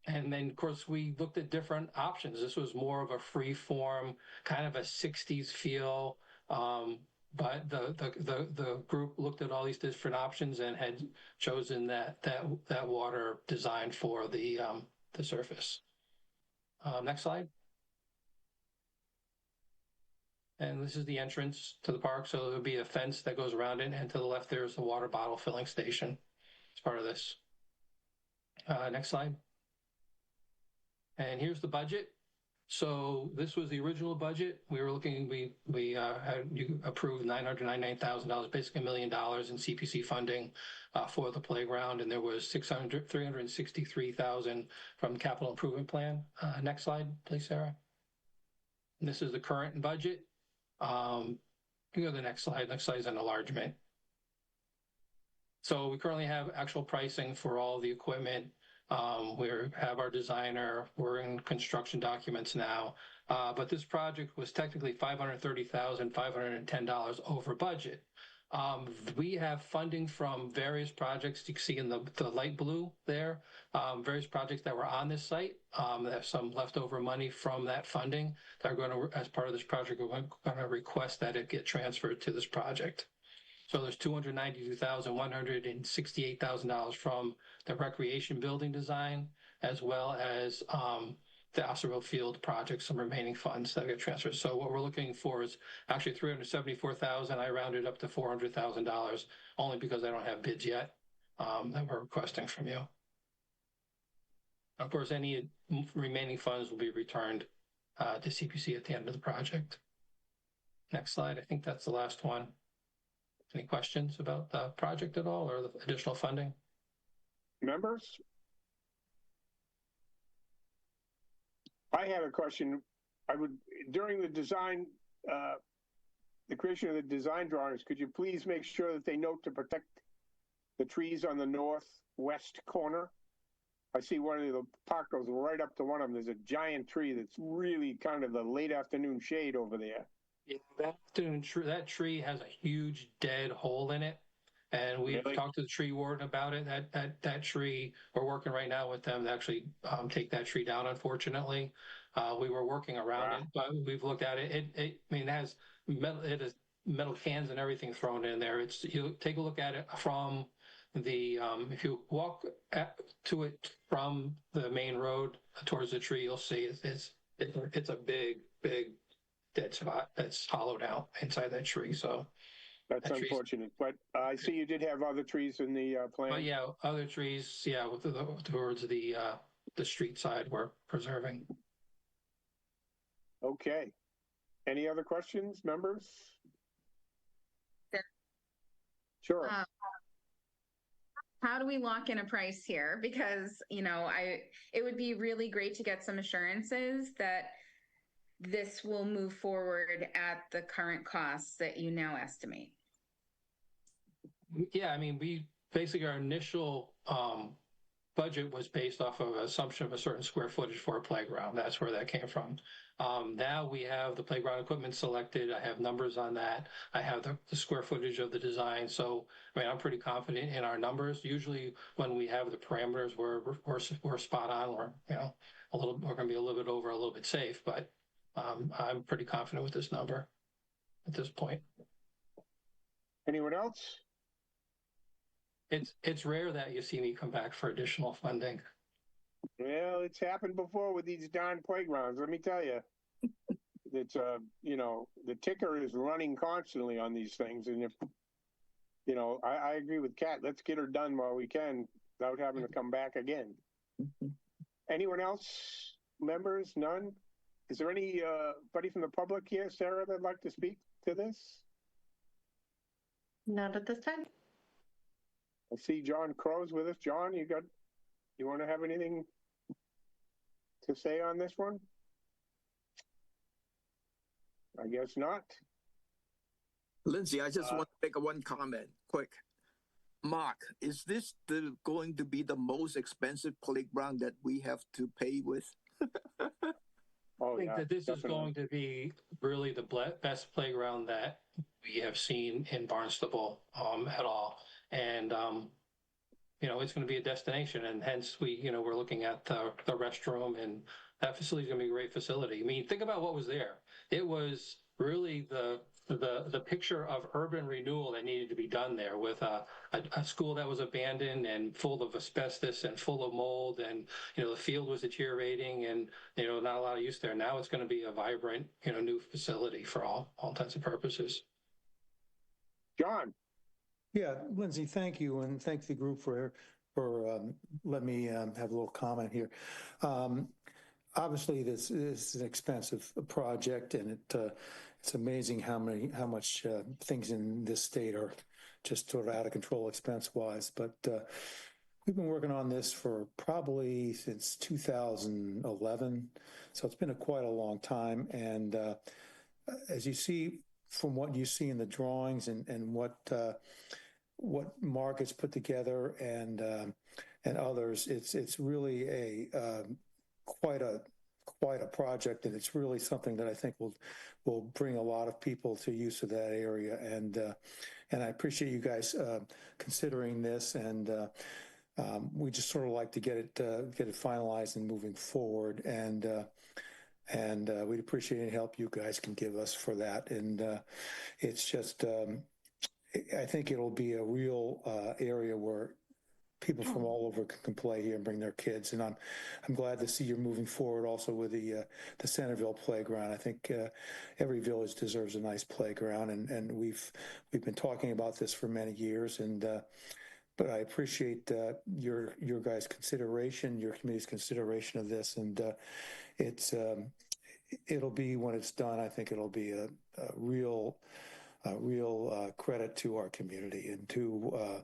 [SPEAKER 10] And then, of course, we looked at different options. This was more of a free form, kind of a 60s feel. But the group looked at all these different options and had chosen that water design for the surface. Next slide. And this is the entrance to the park. So there'll be a fence that goes around it. And to the left, there's a water bottle filling station as part of this. Next slide. And here's the budget. So this was the original budget. We were looking, we had you approved $999,000, basically $1 million in CPC funding for the playground, and there was $363,000 from the capital improvement plan. Next slide, please, Sarah. And this is the current budget. You go to the next slide. Next slide is an enlargement. So we currently have actual pricing for all the equipment. We have our designer, we're in construction documents now, but this project was technically $530,510 over budget. We have funding from various projects. You can see in the light blue there, various projects that were on this site. There's some leftover money from that funding that are going to, as part of this project, we're going to request that it get transferred to this project. So there's $292,168,000 from the recreation building design, as well as the Osterville Field project, some remaining funds that get transferred. So what we're looking for is actually $374,000. I rounded up to $400,000 only because I don't have bids yet that we're requesting from you. Of course, any remaining funds will be returned to CPC at the end of the project. Next slide. I think that's the last one. Any questions about the project at all or the additional funding?
[SPEAKER 1] Members? I had a question. During the design, the creation of the design drawings, could you please make sure that they note to protect the trees on the northwest corner? I see one of the park goes right up to one of them. There's a giant tree that's really kind of the late afternoon shade over there.
[SPEAKER 10] Yeah, that tree has a huge dead hole in it, and we've talked to the tree warden about it. That tree, we're working right now with them to actually take that tree down. Unfortunately, we were working around it, but we've looked at it. I mean, it has metal cans and everything thrown in there. You take a look at it from the if you walk to it from the main road towards the tree, you'll see it's a big dead spot that's hollowed out inside that tree. So
[SPEAKER 1] that's unfortunate. But I see you did have other trees in the plan.
[SPEAKER 10] But yeah, other trees, yeah, towards the street side we're preserving.
[SPEAKER 1] Okay. Any other questions, members? Sure.
[SPEAKER 8] How do we lock in a price here? Because, it would be really great to get some assurances that this will move forward at the current costs that you now estimate.
[SPEAKER 10] Yeah, I mean, we basically, our initial budget was based off of an assumption of a certain square footage for a playground. That's where that came from. Now we have the playground equipment selected. I have numbers on that. I have the square footage of the design. So, I mean, I'm pretty confident in our numbers. Usually when we have the parameters, we're spot on. We're going to be a little bit over, a little bit safe, but I'm pretty confident with this number at this point.
[SPEAKER 1] Anyone else?
[SPEAKER 10] It's rare that you see me come back for additional funding.
[SPEAKER 1] Well, it's happened before with these darn playgrounds. Let me tell you, it's the ticker is running constantly on these things, and if I agree with Kat. Let's get her done while we can without having to come back again. Anyone else? Members? None? Is there anybody from the public here, Sarah, that'd like to speak to this?
[SPEAKER 5] Not at this time.
[SPEAKER 1] I see John Crow's with us. John, you want to have anything to say on this one? I guess not.
[SPEAKER 4] Lindsay, I just want to make one comment, quick. Mark, is this going to be the most expensive playground that we have to pay with?
[SPEAKER 10] I think that this is going to be really the best playground that we have seen in Barnstable at all. And, it's going to be a destination, and hence we're looking at the restroom, and that facility is going to be a great facility. I mean, think about what was there. It was really the picture of urban renewal that needed to be done there with a school that was abandoned and full of asbestos and full of mold, and the field was deteriorating, and not a lot of use there. Now it's going to be a vibrant new facility for all intents and purposes.
[SPEAKER 1] John.
[SPEAKER 11] Yeah, Lindsay, thank you, and thank the group for letting me have a little comment here. Obviously, this is an expensive project, and it's amazing how much things in this state are just sort of out of control expense-wise. But we've been working on this for probably since 2011, so it's been quite a long time. And as you see from what you see in the drawings and what Mark has put together and others, it's really quite a project, and it's really something that I think will bring a lot of people to use of that area. And I appreciate you guys considering this, and we just sort of like to get it finalized and moving forward. And we'd appreciate any help you guys can give us for that. And it's just, I think it'll be a real area where people from all over can play here and bring their kids. And I'm glad to see you're moving forward also with the Centerville playground. I think every village deserves a nice playground, and we've been talking about this for many years. And but I appreciate your guys' consideration, your committee's consideration of this, and it'll be, when it's done, I think it'll be a real credit to our community and to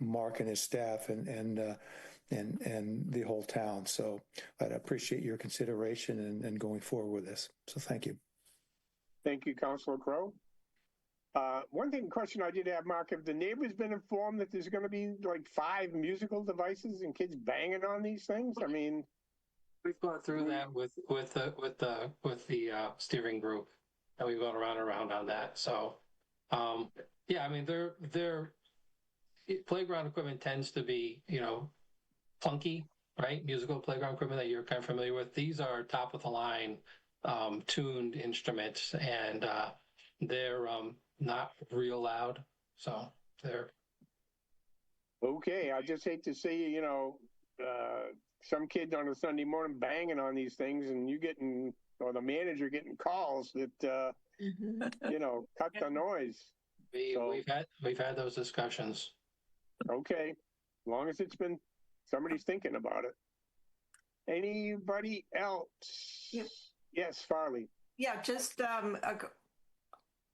[SPEAKER 11] Mark and his staff and the whole town. So I'd appreciate your consideration and going forward with this. So thank you.
[SPEAKER 1] Thank you, Councilor Crowe. One question I did have, Mark, have the neighbors been informed that there's going to be like 5 musical devices and kids banging on these things? I mean,
[SPEAKER 10] we've gone through that with the steering group, and we've gone around on that. So, yeah, I mean, their playground equipment tends to be, clunky, right? Musical playground equipment that you're kind of familiar with. These are top of the line, tuned instruments, and they're not real loud. So they're
[SPEAKER 1] okay. I just hate to see, some kid on a Sunday morning banging on these things, and or the manager getting calls that, cut the noise.
[SPEAKER 10] We've had those discussions.
[SPEAKER 1] Okay, as long as somebody's thinking about it. Anybody else?
[SPEAKER 2] Yep.
[SPEAKER 1] Yes, Farley.
[SPEAKER 2] Yeah, just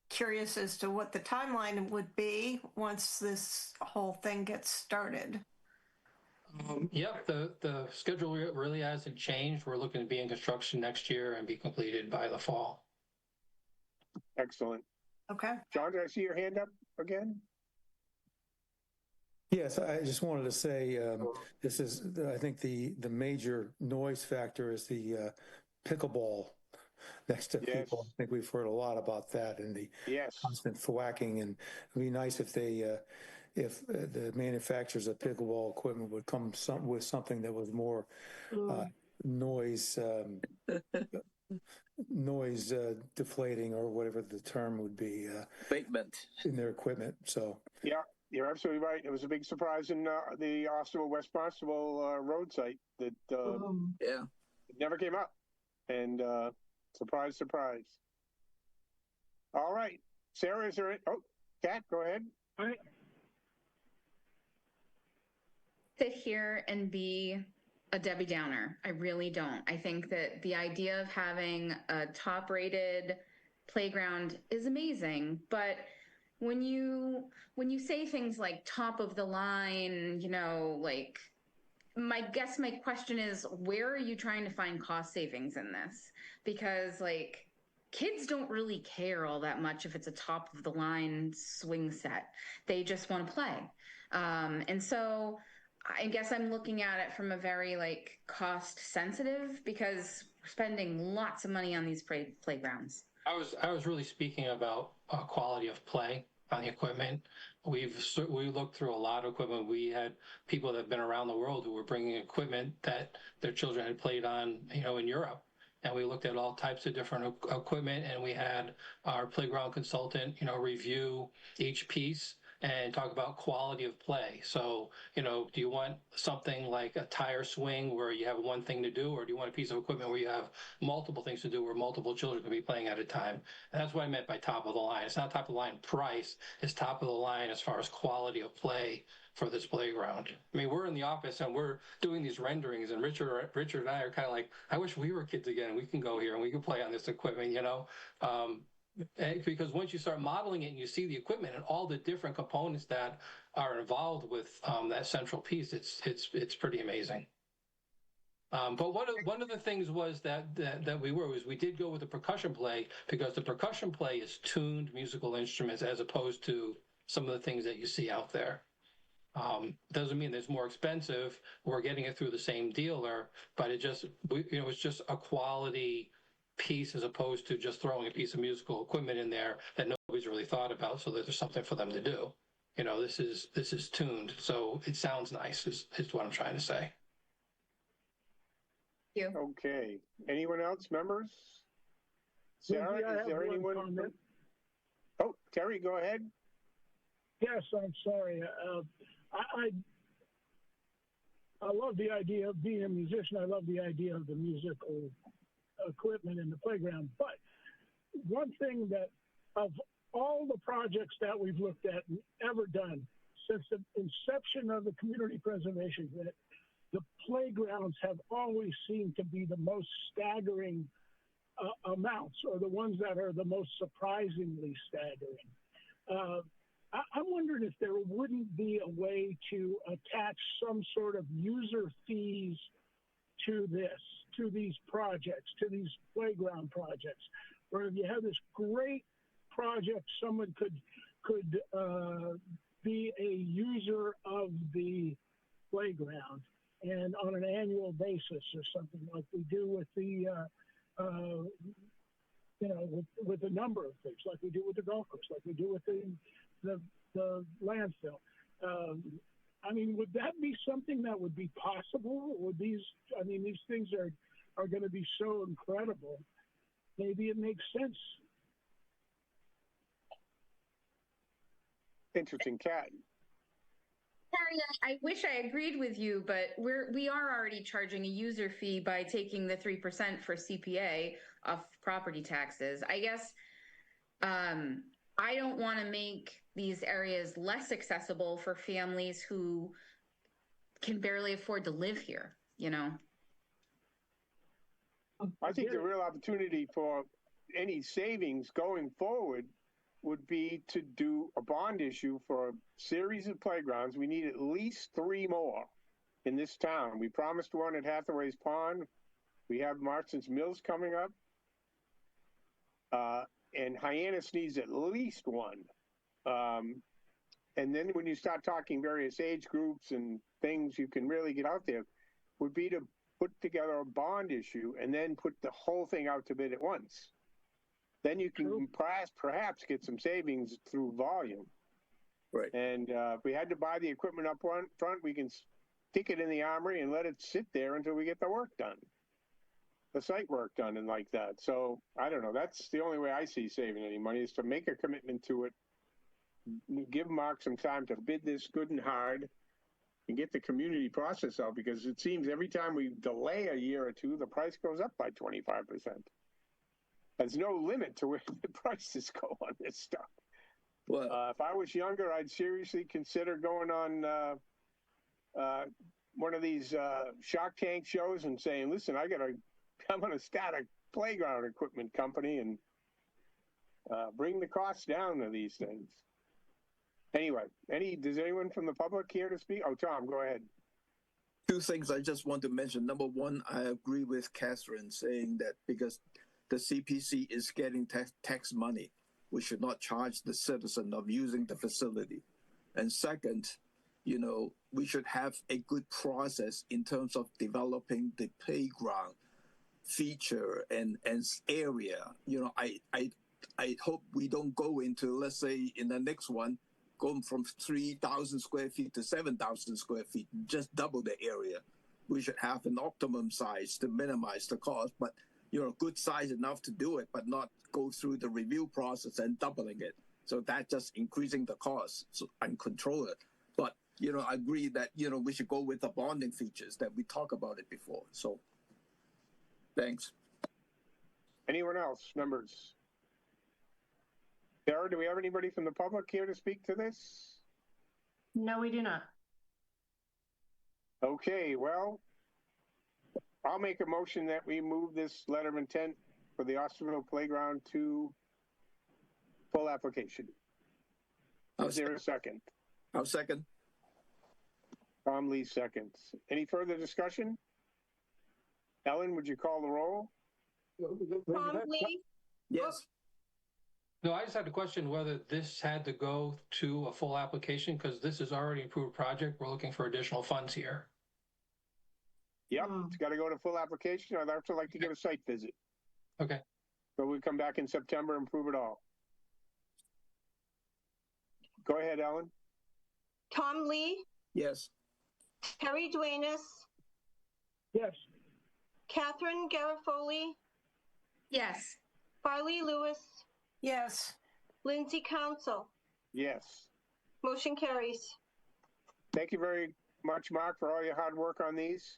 [SPEAKER 2] curious as to what the timeline would be once this whole thing gets started.
[SPEAKER 10] Yep, the schedule really hasn't changed. We're looking to be in construction next year and be completed by the fall.
[SPEAKER 1] Excellent.
[SPEAKER 2] Okay.
[SPEAKER 1] John, did I see your hand up again?
[SPEAKER 11] Yes, I just wanted to say this is, I think the major noise factor is the pickleball next to people. I think we've heard a lot about that and the constant thwacking, and it'd be nice if if the manufacturers of pickleball equipment would come with something that was more noise deflating, or whatever the term would be,
[SPEAKER 4] abatement
[SPEAKER 11] in their equipment. So
[SPEAKER 1] yeah, you're absolutely right. It was a big surprise in the West Barnstable road site that it never came up, and surprise. All right, Sarah, is there? Kat, go ahead.
[SPEAKER 6] All right.
[SPEAKER 8] Sit here and be a Debbie Downer. I really don't. I think that the idea of having a top-rated playground is amazing, but when you say things like top of the line, like, my question is, where are you trying to find cost savings in this? Because like, kids don't really care all that much if it's a top of the line swing set. They just want to play. And so I guess I'm looking at it from a very like cost sensitive, because we're spending lots of money on these playgrounds.
[SPEAKER 10] I was really speaking about quality of play on the equipment. We looked through a lot of equipment. We had people that have been around the world who were bringing equipment that their children had played on, in Europe, and we looked at all types of different equipment, and we had our playground consultant, review each piece and talk about quality of play. So, do you want something like a tire swing where you have one thing to do, or do you want a piece of equipment where you have multiple things to do, where multiple children can be playing at a time? And that's what I meant by top of the line. It's not top of the line price, it's top of the line as far as quality of play for this playground. I mean, we're in the office and we're doing these renderings, and Richard and I are kind of like, I wish we were kids again. We can go here and we can play on this equipment, because once you start modeling it and you see the equipment and all the different components that are involved with that central piece, it's pretty amazing. But one of the things was that we did go with the percussion play, because the percussion play is tuned musical instruments as opposed to some of the things that you see out there. Doesn't mean that it's more expensive. We're getting it through the same dealer, but it's just a quality piece as opposed to just throwing a piece of musical equipment in there that nobody's really thought about, so that there's something for them to do. This is tuned, so it sounds nice. Is what I'm trying to say.
[SPEAKER 3] Thank you.
[SPEAKER 1] Okay. Anyone else, members? Sarah, is there anyone?
[SPEAKER 6] Comment.
[SPEAKER 1] Oh, Terry, go ahead.
[SPEAKER 6] Yes, I'm sorry. I love the idea of being a musician. I love the idea of the musical equipment in the playground. But one thing that, of all the projects that we've looked at and ever done since the inception of the community preservation grant, the playgrounds have always seemed to be the most staggering amounts, or the ones that are the most surprisingly staggering. I'm wondering if there wouldn't be a way to attach some sort of user fees to these projects, to these playground projects, where if you have this great project, someone could be a user of the playground, and on an annual basis or something, like we do with the with a number of things, like we do with the golf course, like we do with the landfill. I mean, would that be something that would be possible? Would these things are going to be so incredible. Maybe it makes sense.
[SPEAKER 1] Interesting, Kat.
[SPEAKER 8] Harry, I wish I agreed with you, but we are already charging a user fee by taking the 3% for CPA off property taxes. I guess I don't want to make these areas less accessible for families who can barely afford to live here,
[SPEAKER 1] I think the real opportunity for any savings going forward would be to do a bond issue for a series of playgrounds. We need at least 3 more in this town. We promised one at Hathaway's Pond. We have Marston's Mills coming up. And Hyannis needs at least 1. And then when you start talking various age groups and things you can really get out there, would be to put together a bond issue and then put the whole thing out to bid at once. Then you can perhaps get some savings through volume.
[SPEAKER 4] Right.
[SPEAKER 1] And if we had to buy the equipment up front, we can stick it in the armory and let it sit there until we get the work done, the site work done and like that. So I don't know. That's the only way I see saving any money, is to make a commitment to it, give Mark some time to bid this good and hard, and get the community process out, because it seems every time we delay a year or two, the price goes up by 25%. There's no limit to where the prices go on this stuff.
[SPEAKER 4] Well,
[SPEAKER 1] if I was younger, I'd seriously consider going on one of these Shark Tank shows and saying, listen, I'm going to start a playground equipment company and bring the costs down to these things. Anyway, does anyone from the public here to speak? Oh, Tom, go ahead.
[SPEAKER 4] 2 things I just want to mention. Number one, I agree with Catherine saying that because the CPC is getting tax money, we should not charge the citizen of using the facility. And second, we should have a good process in terms of developing the playground feature and area. I hope we don't go into, let's say, in the next one, going from 3,000 square feet to 7,000 square feet, just double the area. We should have an optimum size to minimize the cost, but good size enough to do it, but not go through the review process and doubling it. So that just increasing the cost and control it. But, I agree that, we should go with the bonding features that we talked about it before. So thanks.
[SPEAKER 1] Anyone else? Members? Sarah, do we have anybody from the public here to speak to this?
[SPEAKER 5] No, we do not.
[SPEAKER 1] Okay, well, I'll make a motion that we move this letter of intent for the Osterville Playground to full application. Is there a second?
[SPEAKER 4] I'll second.
[SPEAKER 1] Tom Lee seconds. Any further discussion? Ellen, would you call the roll?
[SPEAKER 3] Tom Lee,
[SPEAKER 4] Yes.
[SPEAKER 10] No, I just had a question whether this had to go to a full application, because this is already an approved project. We're looking for additional funds here.
[SPEAKER 1] Yep, it's got to go to full application. I'd also like to give a site visit.
[SPEAKER 10] Okay.
[SPEAKER 1] So we come back in September and prove it all. Go ahead, Ellen.
[SPEAKER 3] Tom Lee,
[SPEAKER 4] Yes.
[SPEAKER 3] Terry Duenas,
[SPEAKER 6] Yes.
[SPEAKER 3] Catherine Garofoli,
[SPEAKER 8] Yes.
[SPEAKER 3] Farley Lewis,
[SPEAKER 2] Yes.
[SPEAKER 3] Lindsay Council.
[SPEAKER 1] Yes.
[SPEAKER 3] Motion carries.
[SPEAKER 1] Thank you very much, Mark, for all your hard work on these.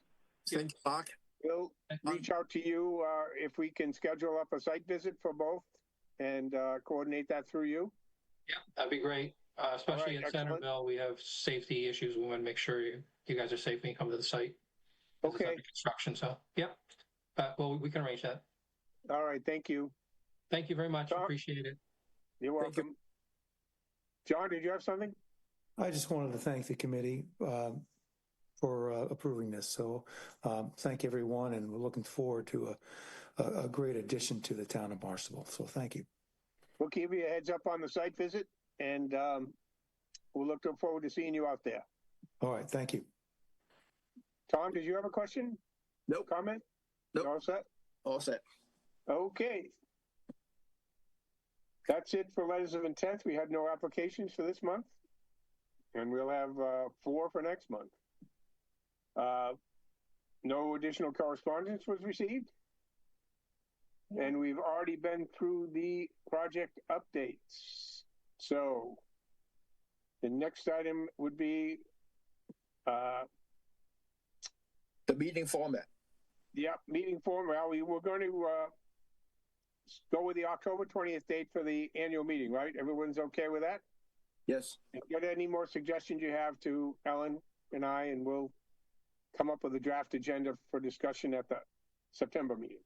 [SPEAKER 4] Thank you, Mark.
[SPEAKER 1] We'll reach out to you if we can schedule up a site visit for both and coordinate that through you.
[SPEAKER 10] Yeah, that'd be great. Especially
[SPEAKER 1] All right,
[SPEAKER 10] in Centerville, we have safety issues. We want to make sure you guys are safe when you come to the site. It's
[SPEAKER 1] Okay.
[SPEAKER 10] under construction, so yep. Well, we can arrange that.
[SPEAKER 1] All right. Thank you.
[SPEAKER 10] Thank you very much.
[SPEAKER 1] Tom?
[SPEAKER 10] Appreciate it.
[SPEAKER 1] You're welcome. John, did you have something?
[SPEAKER 11] I just wanted to thank the committee for approving this. So thank everyone, and we're looking forward to a great addition to the town of Barnstable. So thank you.
[SPEAKER 1] We'll give you a heads up on the site visit, and we'll look forward to seeing you out there.
[SPEAKER 11] All right. Thank you.
[SPEAKER 1] Tom, did you have a question?
[SPEAKER 4] Nope.
[SPEAKER 1] Comment?
[SPEAKER 4] Nope.
[SPEAKER 1] You all set?
[SPEAKER 4] All set.
[SPEAKER 1] Okay. That's it for letters of intent. We had no applications for this month, and we'll have 4 for next month. No additional correspondence was received, and we've already been through the project updates. So the next item would be
[SPEAKER 4] the meeting format.
[SPEAKER 1] Yeah, meeting form. Well, we were going to go with the October 20th date for the annual meeting, right? Everyone's okay with that?
[SPEAKER 4] Yes.
[SPEAKER 1] If you got any more suggestions you have to Ellen and I, and we'll come up with a draft agenda for discussion at the September meeting.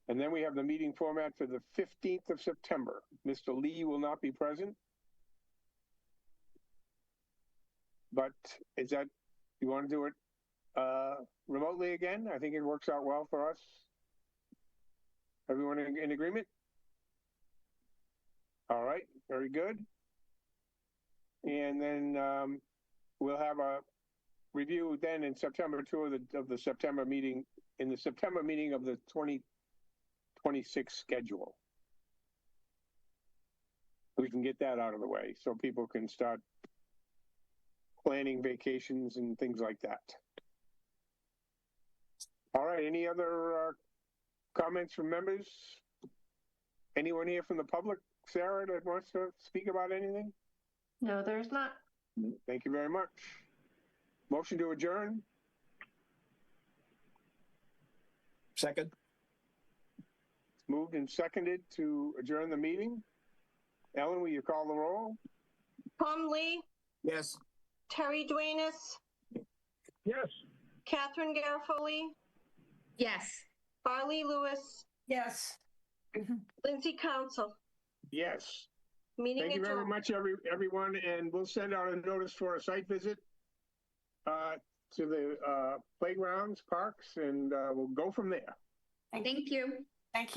[SPEAKER 1] And then we have the meeting format for the 15th of September. Mr. Lee will not be present. But is that, you want to do it remotely again? I think it works out well for us. Everyone in agreement? All right, very good. And then we'll have a review then in September too of the September meeting, in the September meeting of the 2026 schedule. We can get that out of the way so people can start planning vacations and things like that. All right, any other comments from members? Anyone here from the public, Sarah, that wants to speak about anything?
[SPEAKER 5] No, there's not.
[SPEAKER 1] Thank you very much. Motion to adjourn?
[SPEAKER 4] Second.
[SPEAKER 1] Moved and seconded to adjourn the meeting. Ellen, will you call the roll?
[SPEAKER 3] Tom Lee,
[SPEAKER 4] Yes.
[SPEAKER 3] Terry Duenas,
[SPEAKER 6] Yes.
[SPEAKER 3] Catherine Garofoli,
[SPEAKER 8] Yes.
[SPEAKER 3] Farley Lewis,
[SPEAKER 2] Yes.
[SPEAKER 3] Lindsay Council.
[SPEAKER 1] Yes.
[SPEAKER 3] Meeting
[SPEAKER 1] Thank you very
[SPEAKER 3] adjourned.
[SPEAKER 1] much, everyone, and we'll send out a notice for a site visit to the playgrounds, parks, and we'll go from there.
[SPEAKER 8] Thank you.